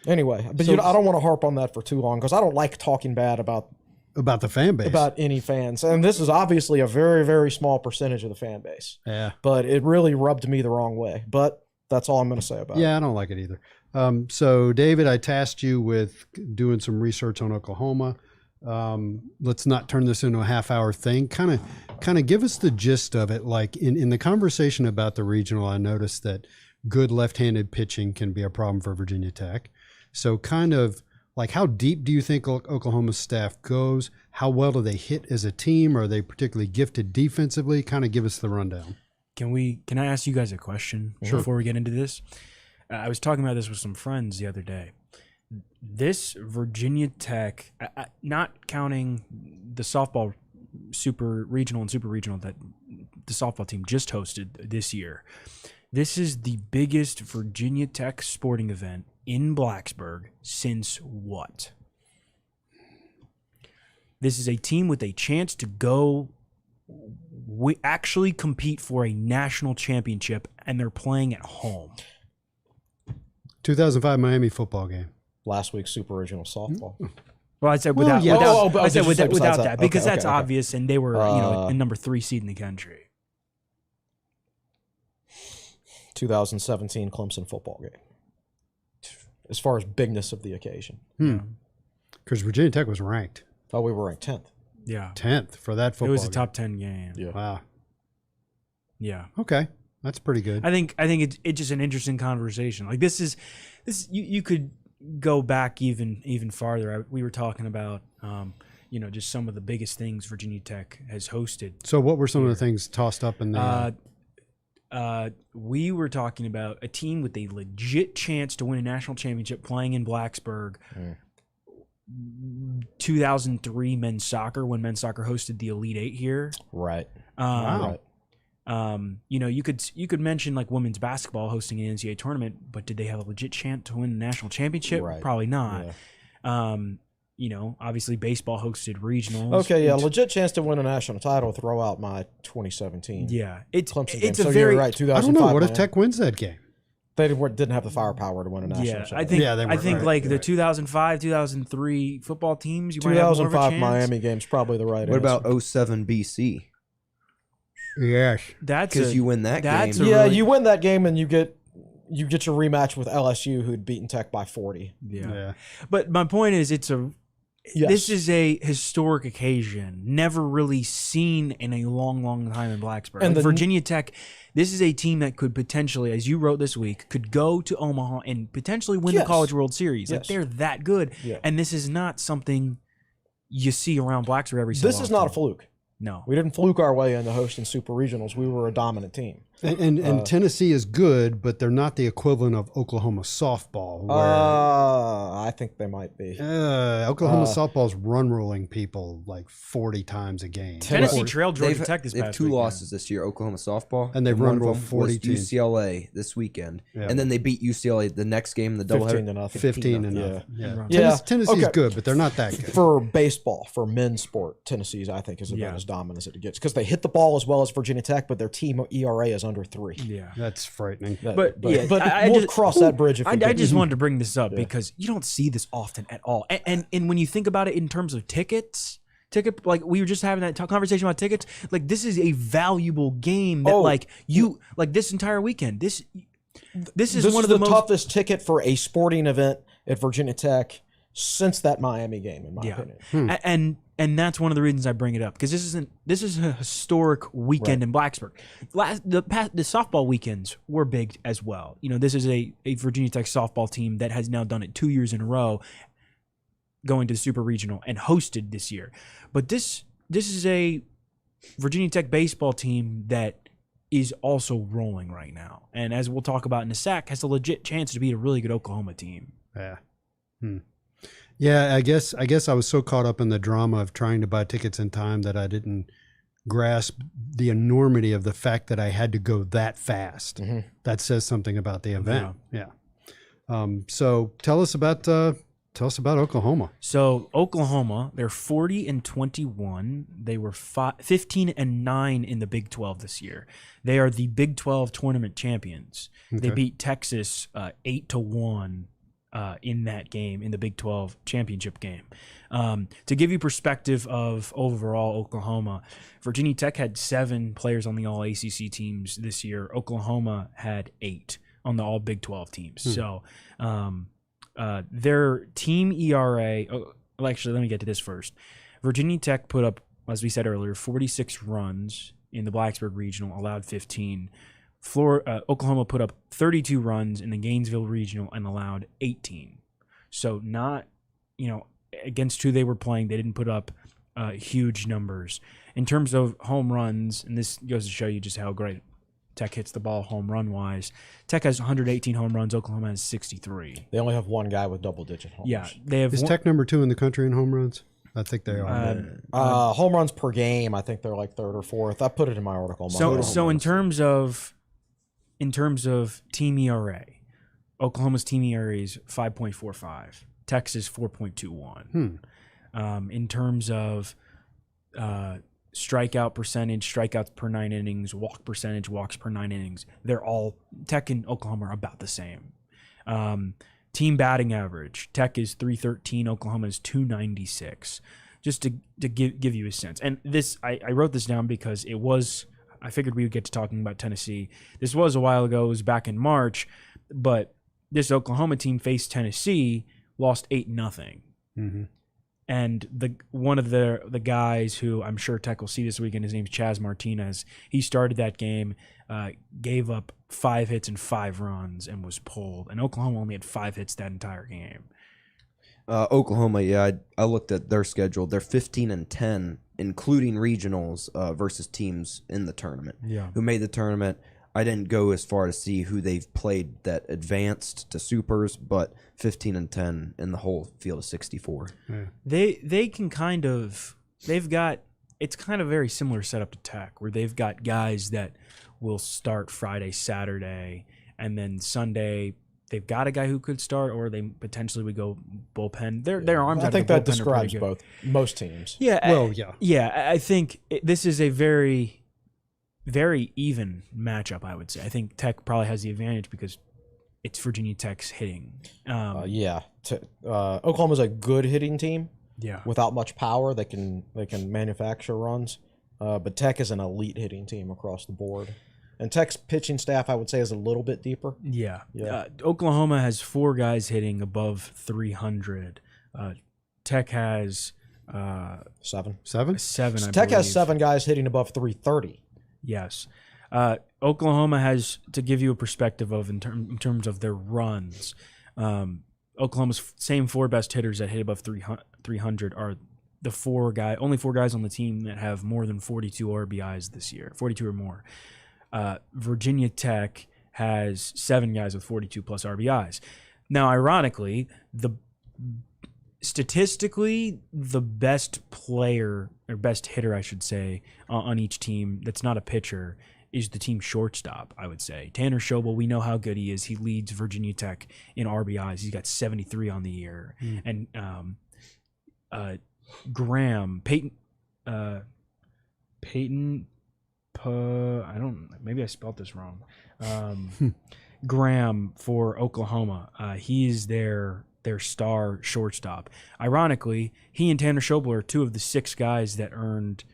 Anyway, but I don't want to harp on that for too long because I don't like talking bad about the fan base. about any fans. And this is obviously a very, very small percentage of the fan base. Yeah. But it really rubbed me the wrong way. But that's all I'm going to say about it. Yeah, I don't like it either. So, David, I tasked you with doing some research on Oklahoma. Let's not turn this into a half-hour thing. Kind of give us the gist of it. Like in the conversation about the regional, I noticed that good left-handed pitching can be a problem for Virginia Tech. So kind of like how deep do you think Oklahoma's staff goes? How well do they hit as a team? Are they particularly gifted defensively? Kind of give us the rundown. Can I ask you guys a question before we get into this? I was talking about this with some friends the other day. This Virginia Tech, not counting the softball super regional and super regional that the softball team just hosted this year, this is the biggest Virginia Tech sporting event in Blacksburg since what? This is a team with a chance to go actually compete for a national championship, and they're playing at home. 2005 Miami football game. Last week's Super Regional Softball. Well, I said without, yeah. I said did you say without besides that, that? because Okay, that's okay. obvious, and they were in number 3 seed in the country. 2017 Clemson football game. As far as bigness of the occasion. Because Virginia Tech was ranked Thought we were ranked 10th. Yeah, 10th for that football it was a game. top 10 game. Yeah. Wow. Yeah. Okay. That's pretty good. I think it's just an interesting conversation. Like this you could go back even farther. We were talking about just some of the biggest things Virginia Tech has hosted. So what were some of the things tossed up in the We were talking about a team with a legit chance to win a national championship playing in Blacksburg. 2003 men's soccer, when men's soccer hosted the Elite Eight here. Right. Wow. Right. You could mention like women's basketball hosting an NCAA tournament, but did they have a legit chance to win the national championship? Right. Probably not. Yeah. Obviously baseball hosted regionals. Okay, yeah, legit chance to win a national title. Throw out my 2017. Yeah, it's Clemson it's game. a So very you're right. I 2005. don't know. What if man. Tech wins that game? They didn't have the firepower to win a national title. I think they I think right, like the right. 2005, 2003 football teams. You might have more of a 2005 chance. Miami game's probably the right What answer. about 07 BC? Yes. That's Because you win that that's game. a Yeah, really- you win that game and you get your rematch with LSU, who'd beaten Tech by 40. Yeah. But my point is, Yes. this is a historic occasion, never really seen in a long, long time in Blacksburg. And Like Virginia Tech, this is a team that could potentially, as you wrote this week, could go to Omaha and potentially win the Yes. College World Series. Like Yes. they're that good, Yeah. and this is not something you see around Blacksburg every so This is not a fluke. No. We didn't fluke our way into hosting super regionals. We were a dominant team. And Tennessee is good, but they're not the equivalent of Oklahoma softball. Where I think they might be. Oklahoma softball's run ruling people like 40 times a game. Tennessee Or- trailed Georgia They've, Tech this they have past two weekend. losses this year, Oklahoma softball. And they've one run of ruled them 40 was teams. UCLA this weekend. Yeah. And then they beat UCLA the next game in the 15 doubleheader. to nothing. 15 and Yeah. nothing. Yeah. Yeah. Tennessee's Okay. good, but they're not that good. For baseball, for men's sport, Tennessee's, I think, is about Yeah. as dominant as it gets. Because they hit the ball as well as Virginia Tech, but their team ERA is under 3. Yeah. That's frightening. But yeah, I we'll just- cross that bridge if we I get just to it. wanted to bring this up because you don't see this often at all. And when you think about it in terms of like we were just having that conversation about tickets, like this is a valuable game that like this entire weekend. This is one of the most toughest ticket for a sporting event at Virginia Tech since that Miami game, in my opinion. And that's one of the reasons I bring it up because this is a historic weekend in Blacksburg. The softball weekends were big as well. This is a Virginia Tech softball team that has now done it 2 years in a row, going to the Super Regional and hosted this year. But this is a Virginia Tech baseball team that is also rolling right now, and as we'll talk about in a sec, has a legit chance to beat a really good Oklahoma team. Yeah. Yeah, I guess I was so caught up in the drama of trying to buy tickets in time that I didn't grasp the enormity of the fact that I had to go that fast. That says something about the event. Yeah. So tell us about Oklahoma. So Oklahoma, they're 40-21. They were 15-9 in the Big 12 this year. They are the Big 12 tournament champions. They beat Texas 8-1 in that game, in the Big 12 championship game. To give you perspective of overall Oklahoma, Virginia Tech had 7 players on the All ACC teams this year. Oklahoma had 8 on the All Big 12 teams. So. Their team ERA. Actually, let me get to this first. Virginia Tech put up, as we said earlier, 46 runs in the Blacksburg Regional, allowed 15. Oklahoma put up 32 runs in the Gainesville Regional and allowed 18. So not, against who they were playing, they didn't put up huge numbers. In terms of home runs, and this goes to show you just how great Tech hits the ball home run wise. Tech has 118 home runs. Oklahoma has 63. They only have one guy with double-digit homers. Yeah, they have. Is Tech number 2 in the country in home runs? I think they are. Home runs per game, I think they're like 3rd or 4th. I put it in my article. So in terms of team ERA, Oklahoma's team ERA is 5.45. Texas 4.21. In terms of strikeout percentage, strikeouts per 9 innings, walk percentage, walks per 9 innings, they're all Tech and Oklahoma are about the same. Team batting average, Tech is 313, Oklahoma is 296. Just to give you a sense. And this, I wrote this down because I figured we would get to talking about Tennessee. This was a while ago, it was back in March, but this Oklahoma team faced Tennessee, lost 8-0. And one of the guys who I'm sure Tech will see this weekend, his name's Chaz Martinez. He started that game, gave up 5 hits and 5 runs, and was pulled. And Oklahoma only had 5 hits that entire game. Oklahoma, yeah, I looked at their schedule. They're 15-10, including regionals versus teams in the tournament. Yeah. Who made the tournament? I didn't go as far to see who they've played that advanced to supers, but 15-10 in the whole field of 64. They can they've got it's kind of very similar setup to Tech, where they've got guys that will start Friday, Saturday, and then Sunday they've got a guy who could start, or they potentially would go bullpen. Their arms. I out think of the that bullpen are pretty describes good. most teams. Yeah. Well, yeah. Yeah, I think this is a very, very even matchup, I would say. I think Tech probably has the advantage because it's Virginia Tech's hitting. Oklahoma's a good hitting team. Yeah. Without much power, they can manufacture runs. But Tech is an elite hitting team across the board. And Tech's pitching staff, I would say, is a little bit deeper. Yeah. Yeah. Oklahoma has 4 guys hitting above 300. Tech has 7. 7? 7, I Tech has believe. 7 guys hitting above 330. Yes. Oklahoma has, to give you a perspective of in terms of their runs, Oklahoma's same 4 best hitters that hit above 300 are the only 4 guys on the team that have more than 42 RBIs this year, 42 or more. Virginia Tech has 7 guys with 42 plus RBIs. Now, ironically, statistically, the best player or best hitter, I should say, on each team that's not a pitcher is the team shortstop, I would say. Tanner Schobel, we know how good he is. He leads Virginia Tech in RBIs. He's got 73 on the year. And Graham, maybe I spelled this wrong. Graham for Oklahoma. He's their star shortstop. Ironically, he and Tanner Schobel are 2 of the 6 guys that earned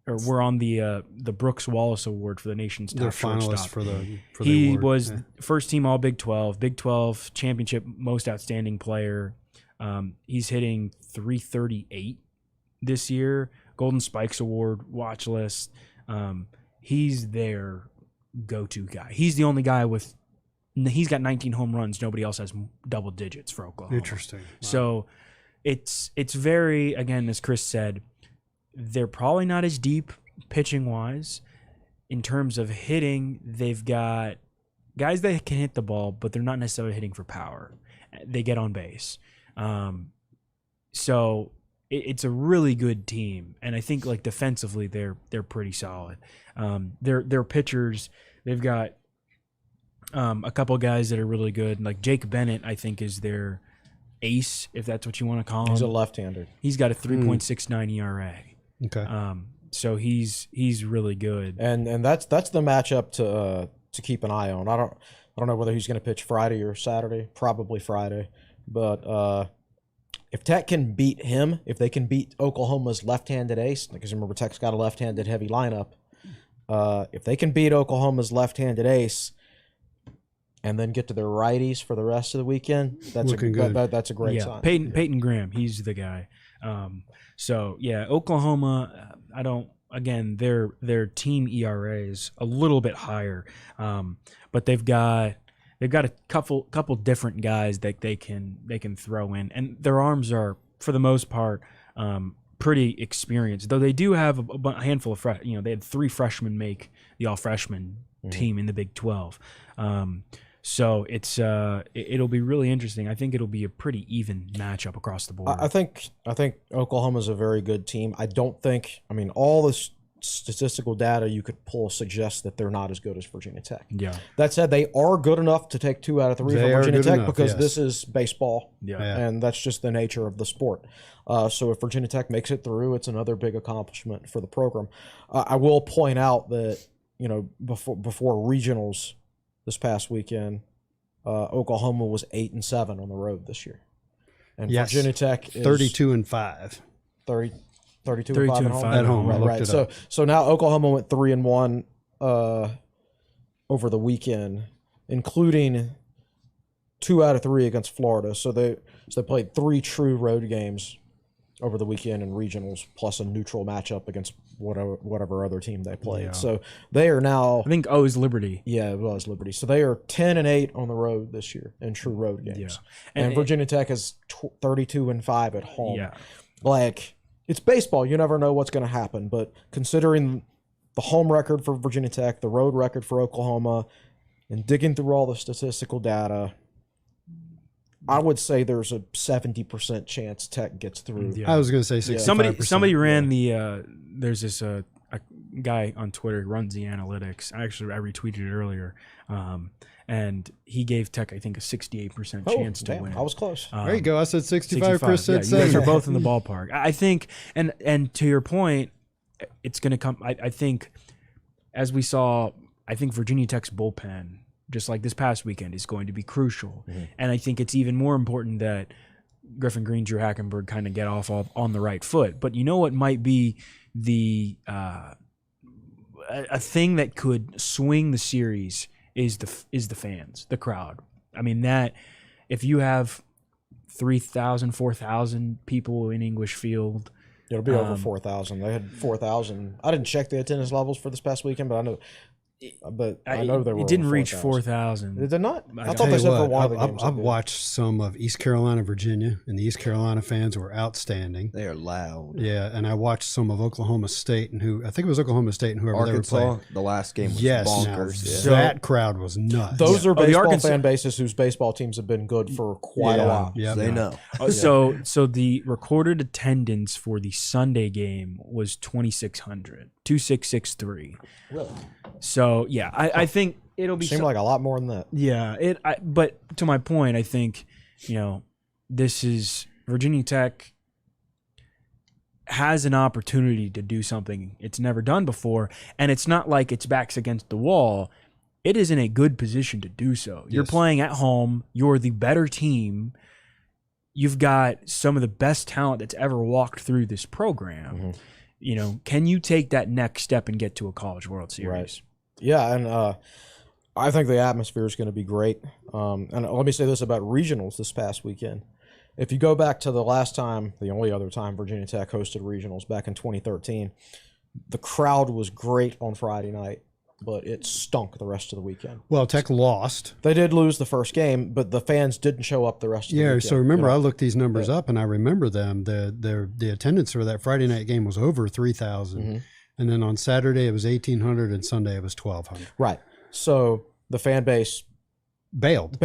or were on the Brooks Wallace Award for the nation's top They're shortstop. finalists for the He award. was Yeah. first team All Big 12 championship most outstanding player. He's hitting 338 this year. Golden Spikes Award watch list. He's their go-to guy. He's the only guy he's got 19 home runs. Nobody else has double digits for Oklahoma. Interesting. Wow. So it's very, again, as Chris said, they're probably not as deep pitching-wise. In terms of hitting, they've got guys that can hit the ball, but they're not necessarily hitting for power. They get on base. So it's a really good team, and I think like defensively they're pretty solid. Their pitchers, they've got a couple guys that are really good. Like Jake Bennett, I think, is their ace, if that's what you want to call him. He's a left-hander. He's got a 3.69 ERA. Okay. So he's really good. And that's the matchup to keep an eye on. I don't know whether he's going to pitch Friday or Saturday. Probably Friday, but if Tech can beat him, if they can beat Oklahoma's left-handed ace, because remember Tech's got a left-handed heavy lineup. If they can beat Oklahoma's left-handed ace, and then get to their righties for the rest of the weekend, that's Looking good. That's a great sign. Peyton Graham, he's the guy. So yeah, Oklahoma. Their team ERA is a little bit higher, but they've got a couple different guys that they can throw in, and their arms are for the most part pretty experienced. Though they do have a handful of they had 3 freshmen make the all freshman team in the Big 12. So it'll be really interesting. I think it'll be a pretty even matchup across the board. I think Oklahoma's a very good team. All the statistical data you could pull suggests that they're not as good as Virginia Tech. Yeah. That said, they are good enough to take 2 out of 3 They from are Virginia good Tech enough, because yes. this is baseball. Yeah. And that's just the nature of the sport. So if Virginia Tech makes it through, it's another big accomplishment for the program. I will point out that before regionals this past weekend, Oklahoma was 8-7 on the road this year, and Yes. Virginia Tech is 32-5. 32 32 and 5 and 5 at home. I looked Right. it So up. so now Oklahoma went 3-1 over the weekend, including 2 out of 3 against Florida. So they played 3 true road games over the weekend in regionals, plus a neutral matchup against whatever other team they played. Yeah. So they are now, I think O is Liberty. yeah, it was Liberty. So they are 10-8 on the road this year in true road games. Yeah. And And Virginia Tech is 32-5 at home. Yeah. Like, it's baseball. You never know what's going to happen. But considering the home record for Virginia Tech, the road record for Oklahoma, and digging through all the statistical data, I would say there's a 70% chance Tech gets through. Yeah. I was going to say 65%. Somebody ran the there's this a guy on Twitter who runs the analytics. I retweeted it earlier, and he gave Tech I think a 68% chance to win. I was close. There you go. I said 65%. 65. Yeah, you guys are both in the ballpark. I think, and to your point, it's going to come. I think, as we saw, I think Virginia Tech's bullpen, just like this past weekend, is going to be crucial. Mm-hmm. And I think it's even more important that Griffin Green, Drew Hackenberg kind of get off on the right foot. But you know what might be the a thing that could swing the series is the fans, the crowd. I mean, that if you have 3,000, 4,000 people in English Field. It'll be over 4,000. They had 4,000. I didn't check the attendance levels for this past weekend, but I know there were. It didn't over reach 4,000. 4,000. It did not. I thought Tell they you said for what, one of the games. I've watched some of East Carolina, Virginia, and the East Carolina fans were outstanding. They are loud. Yeah, and I watched some of Oklahoma State and I think it was Oklahoma State and whoever Arkansas, they were playing. the last game was Yes, bonkers. now, that crowd was nuts. Those are the baseball Arkansas fan bases whose baseball teams have been good for quite a while. Yeah, They know. So the recorded attendance for the Sunday game was 2,600, 2,663. Really? So yeah, I think it'll be Seemed like a lot more than that. Yeah, but to my point, I think, this is Virginia Tech has an opportunity to do something it's never done before, and it's not like its back's against the wall. It is in a good position to do so. You're playing at home. You're the better team. You've got some of the best talent that's ever walked through this program. Mm-hmm. Can you take that next step and get to a College World Series? Right. Yeah, and I think the atmosphere is going to be great. And let me say this about regionals this past weekend. If you go back to the only other time Virginia Tech hosted regionals back in 2013, the crowd was great on Friday night, but it stunk the rest of the weekend. Well, Tech lost. They did lose the first game, but the fans didn't show up the rest of the weekend. Yeah, so remember, I looked these numbers up, and I remember them. The attendance for that Friday night game was over 3,000. Mm-hmm. And then on Saturday, it was 1,800, and Sunday, it was 1,200. Right. So the fan base bailed.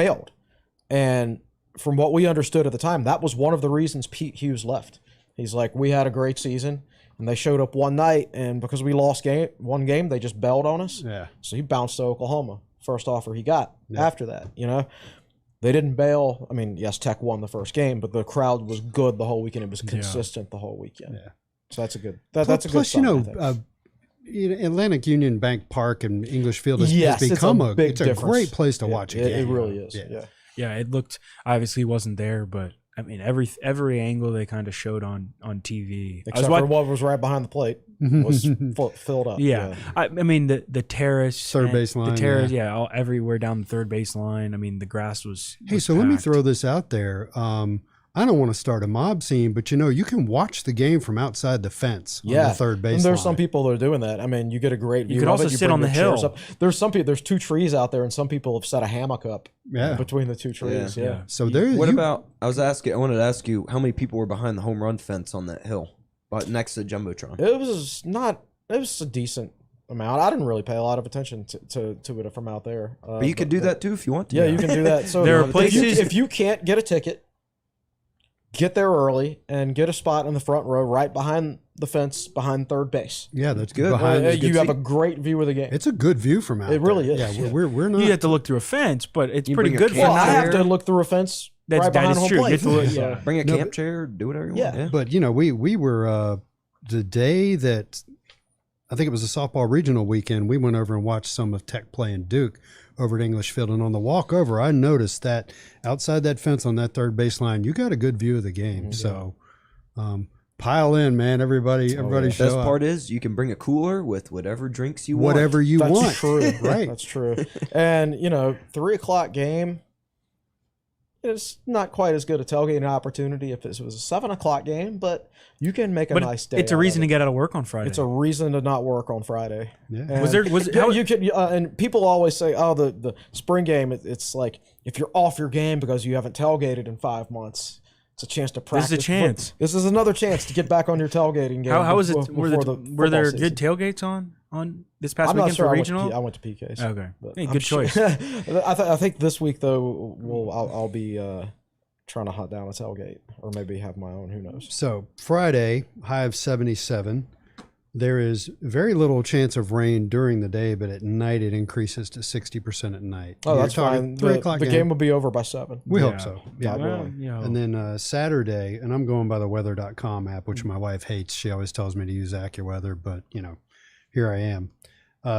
And from what we understood at the time, that was one of the reasons Pete Hughes left. He's like, we had a great season, and they showed up one night, and because we lost one game, they just bailed on us. Yeah. So he bounced to Oklahoma. First offer he got after that, They didn't bail. I mean, yes, Tech won the first game, but the crowd was good the whole weekend. It was consistent the whole weekend. Yeah. So that's a good. That's a good sign. Atlantic Union Bank Park and English Field has become a great place to watch a game. It really is. Yeah. It looked obviously wasn't there, but I mean every angle they kind of showed on TV, except for what was right behind the plate was filled up. Yeah. I mean the terrace, third base line, the terrace, all everywhere down the third base line. I mean the grass was. Hey, so let me throw this out there. I don't want to start a mob scene, but you can watch the game from outside the fence on the third base and there's line. some people that are doing that. I mean, you get a great view. You can also sit on the hill. Up. There's some people. There's two trees out there, and some people have set a hammock up between the two trees. Yeah. So there. What about? I wanted to ask you how many people were behind the home run fence on that hill, next to the jumbotron. It was a decent amount. I didn't really pay a lot of attention to it from out there. But you could do that too if you want to. Yeah, you can do that. So there are places if you can't get a ticket. Get there early and get a spot in the front row right behind the fence behind third base. Yeah, that's good. You have a great view of the game. It's a good view from out there. It really is. Yeah, we're not. You have to look through a fence, but it's pretty bring a good for Well, I now. have to look through a fence right behind home plate. Bring a camp chair, do whatever you want. Yeah. But we were the day that I think it was a softball regional weekend. We went over and watched some of Tech playing Duke over at English Field, and on the walk over, I noticed that outside that fence on that third baseline, you got a good view of the game. Mm-hmm. So, pile in, man! Everybody, show up. The best part is you can bring a cooler with whatever drinks you want. Whatever you want. That's true, right? That's true. And 3:00 game. It's not quite as good a tailgating opportunity if it was a 7:00 game, but you can make a nice day. It's a reason to get out of work on Friday. It's a reason to not work on Friday. Yeah. And you could and people always say, oh, the spring game. It's like if you're off your game because you haven't tailgated in 5 months. It's a chance to practice. This is a chance. This is another chance to get back on your tailgating game. How was it? Were there good tailgates on this past weekend for regional? I went to PK's. Okay, hey, good choice. I think this week though, I'll be trying to hunt down a tailgate, or maybe have my own. Who knows? So Friday, high of 77. There is very little chance of rain during the day, but at night it increases to 60% at night. Oh, You're that's talking fine. 3 The o'clock game will be over by 7. We hope Yeah. so. Yeah. God Well, willing. you know, And then Saturday, and I'm going by the weather.com app, which my wife hates. She always tells me to use AccuWeather, but here I am.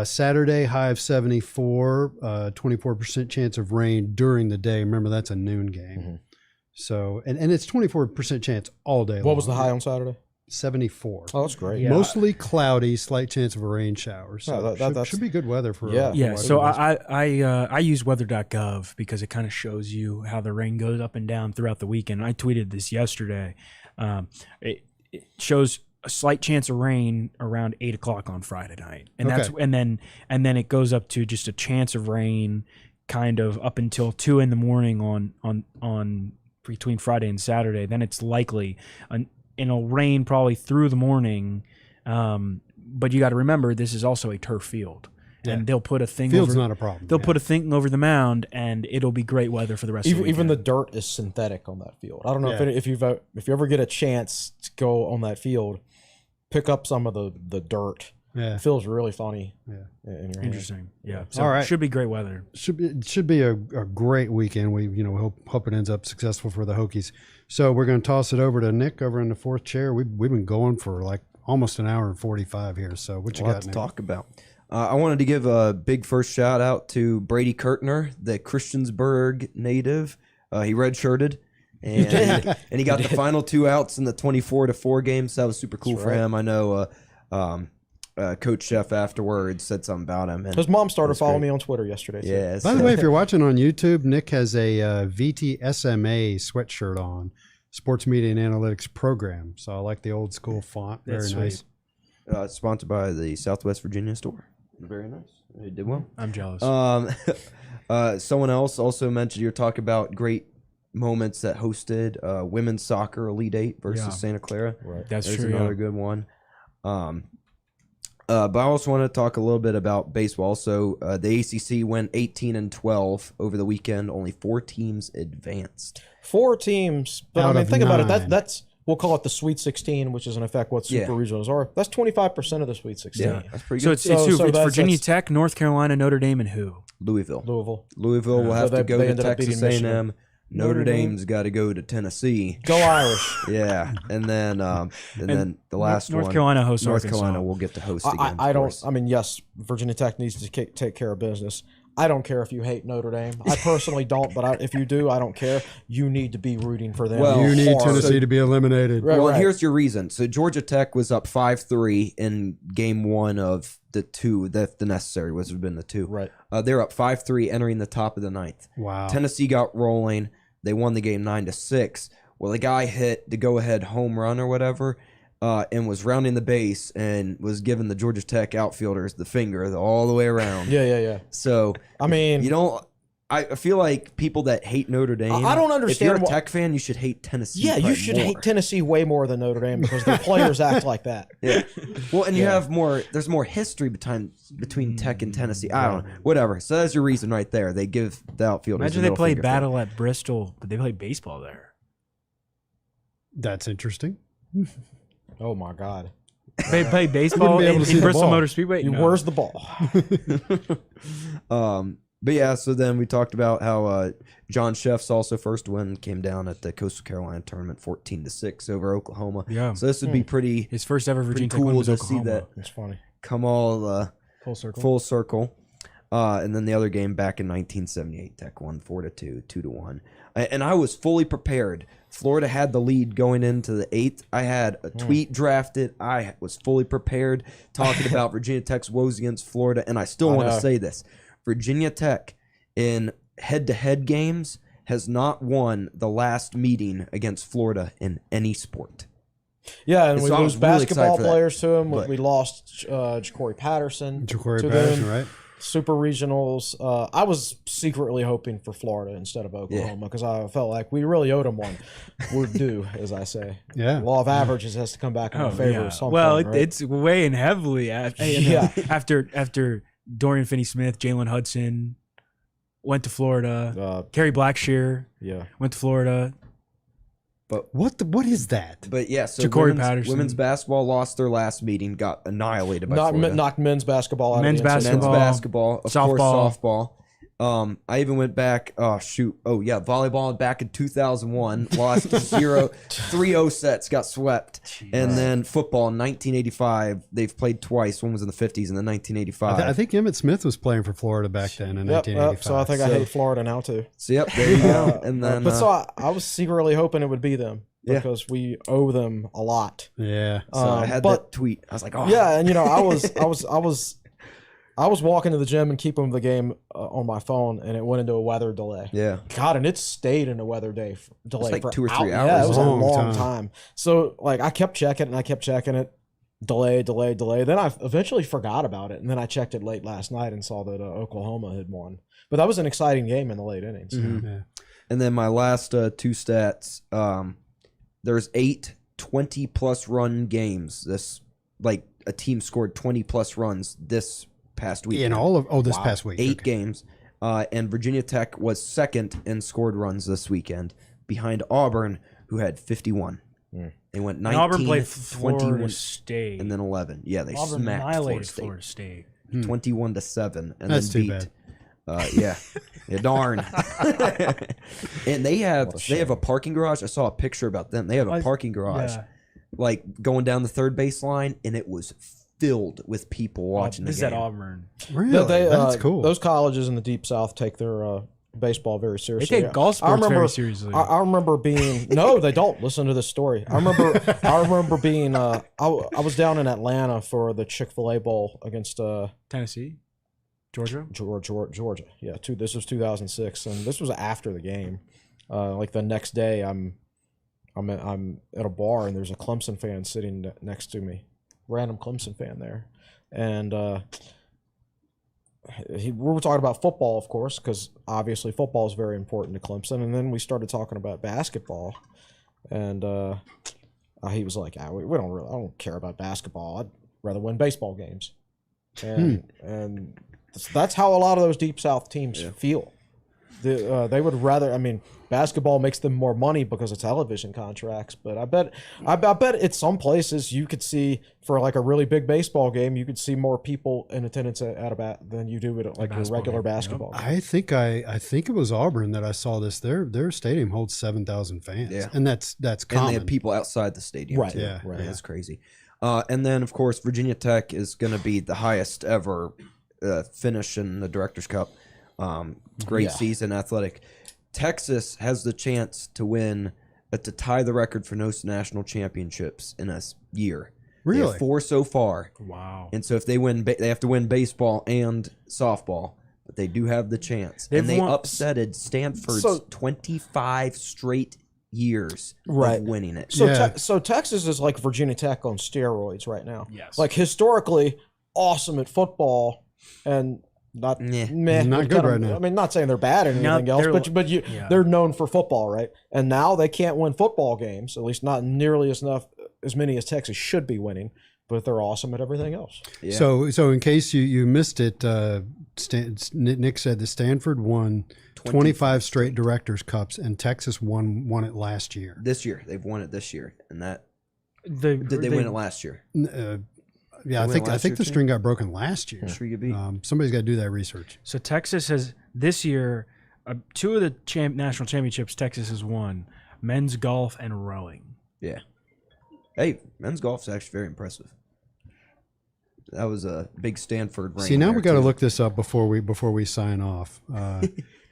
Saturday, high of 74, 24% chance of rain during the day. Remember, that's a noon game. Mhm. So, and it's 24% chance all day long. What was the high on Saturday? 74. Oh, that's great. Yeah. Mostly cloudy, slight chance of a rain shower. So Yeah, that- should be good weather for Yeah. Yeah, for so weather. I use weather.gov because it kind of shows you how the rain goes up and down throughout the weekend. I tweeted this yesterday. It shows a slight chance of rain around 8 o'clock on Friday night, and that's Okay. and then it goes up to just a chance of rain, kind of up until 2 in the morning on between Friday and Saturday. Then it's likely and it'll rain probably through the morning. But you got to remember, this is also a turf field. Yeah. And they'll put a thing Field's over. not a problem. They'll yeah. put a thing over the mound, and it'll be great weather for the rest of the Even weekend. the dirt is synthetic on that field. I don't know Yeah. if you ever get a chance to go on that field, pick up some of the dirt. Yeah. It feels really funny. Yeah. In your hand. Interesting. Yeah. So All right. should be great weather. Should be a great weekend. We hope it ends up successful for the Hokies. So we're going to toss it over to Nick over in the fourth chair. We've been going for like almost an hour and 45 here. So what you A lot got, to Nick? talk about. I wanted to give a big first shout out to Brady Kurtner, the Christiansburg native. He redshirted, and he got the final 2 outs in the 24-4 game. So that was super cool That's for right. him. I know Coach Chef afterwards said something about him. And His mom started That's following great. me on Twitter yesterday. too. yeah, By the way, if you're watching on YouTube, Nick has a VTSMA sweatshirt on, Sports Media and Analytics Program. So I like the old school font. That's Very nice. sweet. sponsored by the Southwest Virginia store. Very nice. He did well. I'm jealous. Someone else also mentioned you're talking about great moments that hosted women's soccer Elite 8 versus Yeah. Santa Clara. Right. That's There's true. another Yeah. good one. But I also want to talk a little bit about baseball. So the ACC went 18-12 over the weekend. Only 4 teams advanced. 4 teams, but Out I mean, of think about it. 9. That's we'll call it the Sweet 16, which is in effect what Yeah. super regionals are. That's 25% of the Sweet 16. Yeah, that's pretty So good. it's So who? It's that's- Virginia that's- Tech, North Carolina, Notre Dame, and who? Louisville. Louisville. Will have So to they go to ended up Texas beating Michigan. A&M. Notre Dame's got to go to Tennessee. Go Irish. Yeah, and then then the last North one, Carolina hosts North Arkansas. Carolina will get to host again. I of don't. course. I mean, yes, Virginia Tech needs to take care of business. I don't care if you hate Notre Dame. I personally don't, but if you do, I don't care. You need to be rooting for them. Well, You need hard. Tennessee to be eliminated. Right, Well, right. here's your reason. So Georgia Tech was up 5-3 in game 1 of the 2. That the necessary would have been the 2. Right. They're up 5-3 entering the top of the 9th. Wow. Tennessee got rolling. They won the game 9-6. Well, the guy hit the go-ahead home run or whatever, and was rounding the base and was giving the Georgia Tech outfielders the finger all the way around. Yeah. So I mean, you don't. I feel like people that hate Notre Dame. I don't understand If you're a what- Tech fan, you should hate Tennessee. yeah, you probably should more. hate Tennessee way more than Notre Dame because their players act like that. Yeah. Well, and you have more. There's more history between Tech and Tennessee. I don't know. Whatever. So that's your reason right there. They give the outfielders. Imagine the they middle play finger for it. battle at Bristol, but they play baseball there. That's interesting. Oh my God. They play baseball be able in, to see in the Bristol ball. Motor Speedway. No. Where's the ball? But yeah, so then we talked about how John Sheff's also first win came down at the Coastal Carolina tournament 14-6 over Oklahoma. Yeah. So this would be pretty His first ever Virginia Tech cool win was to Oklahoma. see that It's funny. come all Full circle. full circle. And then the other game back in 1978, Tech won 4-2, 2-1. And I was fully prepared. Florida had the lead going into the 8th. I had a tweet drafted. I was fully prepared talking about Virginia Tech's woes against Florida. And I still want to know. say this. Virginia Tech in head-to-head games has not won the last meeting against Florida in any sport. Yeah, and So we I lose was really excited basketball for that. players to him. But- We lost Ja'Cory Patterson. Ja'Cory to Patterson, them. right? Super regionals. I was secretly hoping for Florida instead of Oklahoma because I felt like we really owed them one. We're due, as I say. Yeah. Law of averages has to come back in our favor. yeah. At some Well, point, right? it's weighing heavily after, Yeah. after Dorian Finney-Smith, Jalen Hudson went to Florida. uh, Kerry Blackshear yeah. went to Florida. What is that? But yeah, so Ja'Cory Patterson. women's basketball lost their last meeting, got annihilated by Not Florida. knocked men's basketball out. Men's of the NCAA. Men's basketball, of Softball. course, softball. I even went back. Oh shoot! Oh yeah, volleyball back in 2001, lost 3-0 sets, got swept, and then football in 1985. They've played twice. One was in the 50s, and then 1985. I think Emmett Smith was playing for Florida back then in Yep, 1985. so I think I hate Florida now too. So yep, there you go. And then, but so I was secretly hoping it would be them because we owe them a lot. yeah. so I had that tweet. I was like, oh Yeah, and I was walking to the gym and keeping the game on my phone, and it went into a weather delay. yeah. God, and it stayed in a weather delay like for 2 or 3 Yeah, hours. it was a Long long time. time. So like I kept checking it, delay. Then I eventually forgot about it, and then I checked it late last night and saw that Oklahoma had won. But that was an exciting game in the late innings. Yeah. And then my last 2 stats. There's 8 20-plus run games. This like a team scored 20-plus runs this past week. In all of this past week. 8 games. And Virginia Tech was second in scored runs this weekend, behind Auburn, who had 51. They went 19, And Auburn played 21, Florida State. and then 11. Yeah, they Auburn smacked annihilated Florida State. Florida State. 21-7, and That's then too beat. bad. Yeah, darn. And they have a parking garage. I saw a picture about them. They have a parking garage, Yeah. like going down the third baseline, and it was filled with people watching This the is game. at Auburn. Really? That's cool. Those colleges in the Deep South take their baseball very They seriously. take golf I sports remember, very seriously. I remember being no, they don't. Listen to this story. I remember being. I was down in Atlanta for the Chick-fil-A Bowl against Tennessee, Georgia. Georgia. Yeah, this was 2006, and this was after the game. Like the next day, I'm at a bar, and there's a Clemson fan sitting next to me, random Clemson fan there, and we were talking about football, of course, because obviously football is very important to Clemson, and then we started talking about basketball, and he was like, I don't care about basketball. I'd rather win baseball games, and that's how a lot of those Deep South teams feel. They would rather. I mean, basketball makes them more money because of television contracts. But I bet at some places you could see for like a really big baseball game, you could see more people in attendance at a bat than you do at like your regular basketball game. I think it was Auburn that I saw this. Their stadium holds 7,000 fans. Yeah. And that's And common. they had people outside the stadium, Right, too. yeah, right. That's crazy. And then, of course, Virginia Tech is going to be the highest ever finish in the Directors' Cup. Great season, athletic. Texas has the chance to win, to tie the record for most national championships in a year. They Really? have 4 so far. Wow. And so if they win, they have to win baseball and softball. But they do have the chance. They've and they won- upsetted Stanford's 25 straight years Right. of winning it. So, Yeah. so Texas is like Virginia Tech on steroids right now. Yes. Like historically awesome at football and not Nah. meh. Not They're good kind of- right now. I mean, not saying they're bad or anything No, else, they're- but yeah. they're known for football, right? And now they can't win football games, at least not nearly as many as Texas should be winning. But they're awesome at everything else. Yeah. So in case you missed it, Nick said that Stanford won 25 straight Directors' Cups, and Texas won it last year. This year. They've won it this year. And that Did did they win it last year? Yeah, I win think last the year, too? string got broken last year. Sure you could be. Somebody's got to do that research. So Texas has this year 2 of the national championships Texas has won: men's golf and rowing. Yeah. Hey, men's golf is actually very impressive. That was a big Stanford ring. See, now there, we got to too. look this up before we sign off.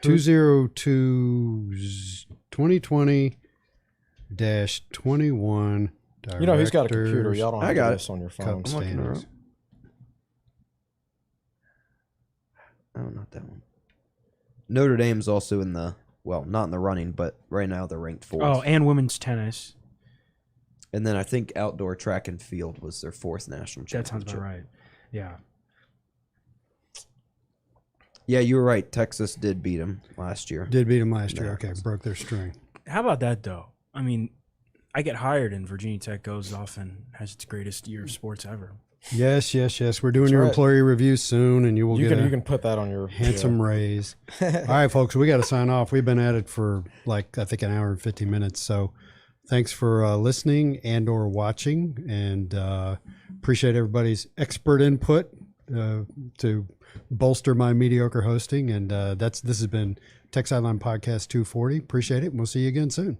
2020-21 You know, he's got a computer. Directors Y'all don't I have got to do it. this on your Cup phone. I'm looking her standings. up. Oh, not that one. Notre Dame's also in the, well, not in the running, but right now they're ranked 4th. Oh, and women's tennis. And then I think outdoor track and field was their 4th national That sounds championship. about right. Yeah. Yeah, you were right. Texas did beat them last year. Did beat them last year. No. Okay, broke their string. How about that though? I mean, I get hired and Virginia Tech goes off and has its greatest year of sports ever. Yes. We're doing your right. employee review soon, and you will You get can a you can put that on your handsome raise. All right, folks, we got to sign off. We've been at it for like I think an hour and 50 minutes. So Thanks for listening and or watching, and appreciate everybody's expert input to bolster my mediocre hosting. And this has been Tech Sideline Podcast 240. Appreciate it, and we'll see you again soon.